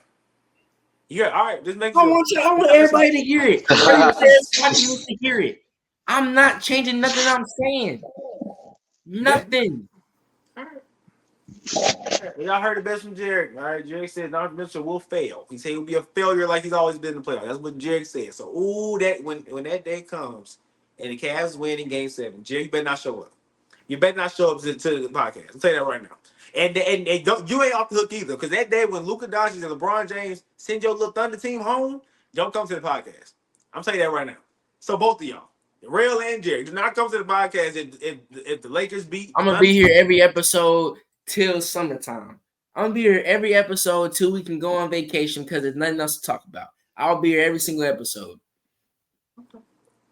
Yeah, all right. Just make I sure. want everybody to hear it. Everybody's watching me to hear it. I'm not changing nothing I'm saying. Nothing. All right. Y'all heard the best from Jared. All right, Jared said Donovan Mitchell will fail. He said he'll be a failure like he's always been in the playoffs. That's what Jared said. So, that when that day comes and the Cavs win in Game 7, Jared, you better not show up. You better not show up to the podcast. I'll tell you that right now. And don't, you ain't off the hook either. Because that day when Luka Doncic and LeBron James send your little Thunder team home, don't come to the podcast. I'm telling you that right now. So both of y'all, Real and Jerry, do not come to the podcast if the Lakers beat I'm the gonna Thunder. be here every episode till summertime. I'm gonna be here every episode till we can go on vacation because there's nothing else to talk about. I'll be here every single episode.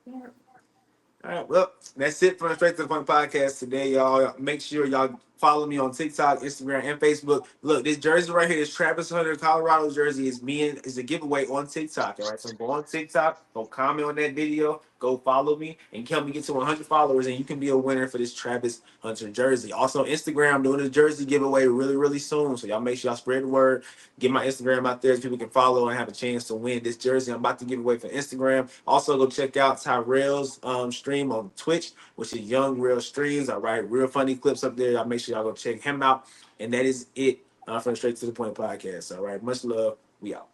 All right, well, that's it for the Straight to the Point podcast today, y'all. Make sure y'all follow me on TikTok, Instagram, and Facebook. Look, this jersey right here, this Travis Hunter Colorado jersey is a giveaway on TikTok. All right, so go on TikTok, go comment on that video, go follow me, and help me get to 100 followers, and you can be a winner for this Travis Hunter jersey. Also, Instagram, I'm doing a jersey giveaway really, really soon, so y'all make sure y'all spread the word. Get my Instagram out there so people can follow and have a chance to win this jersey. I'm about to give away for Instagram. Also, go check out Tyrell's stream on Twitch, which is Young Real Streams. All right, real funny clips up there. Y'all make sure y'all go check him out. And that is it for the Straight to the Point podcast. All right, much love. We out.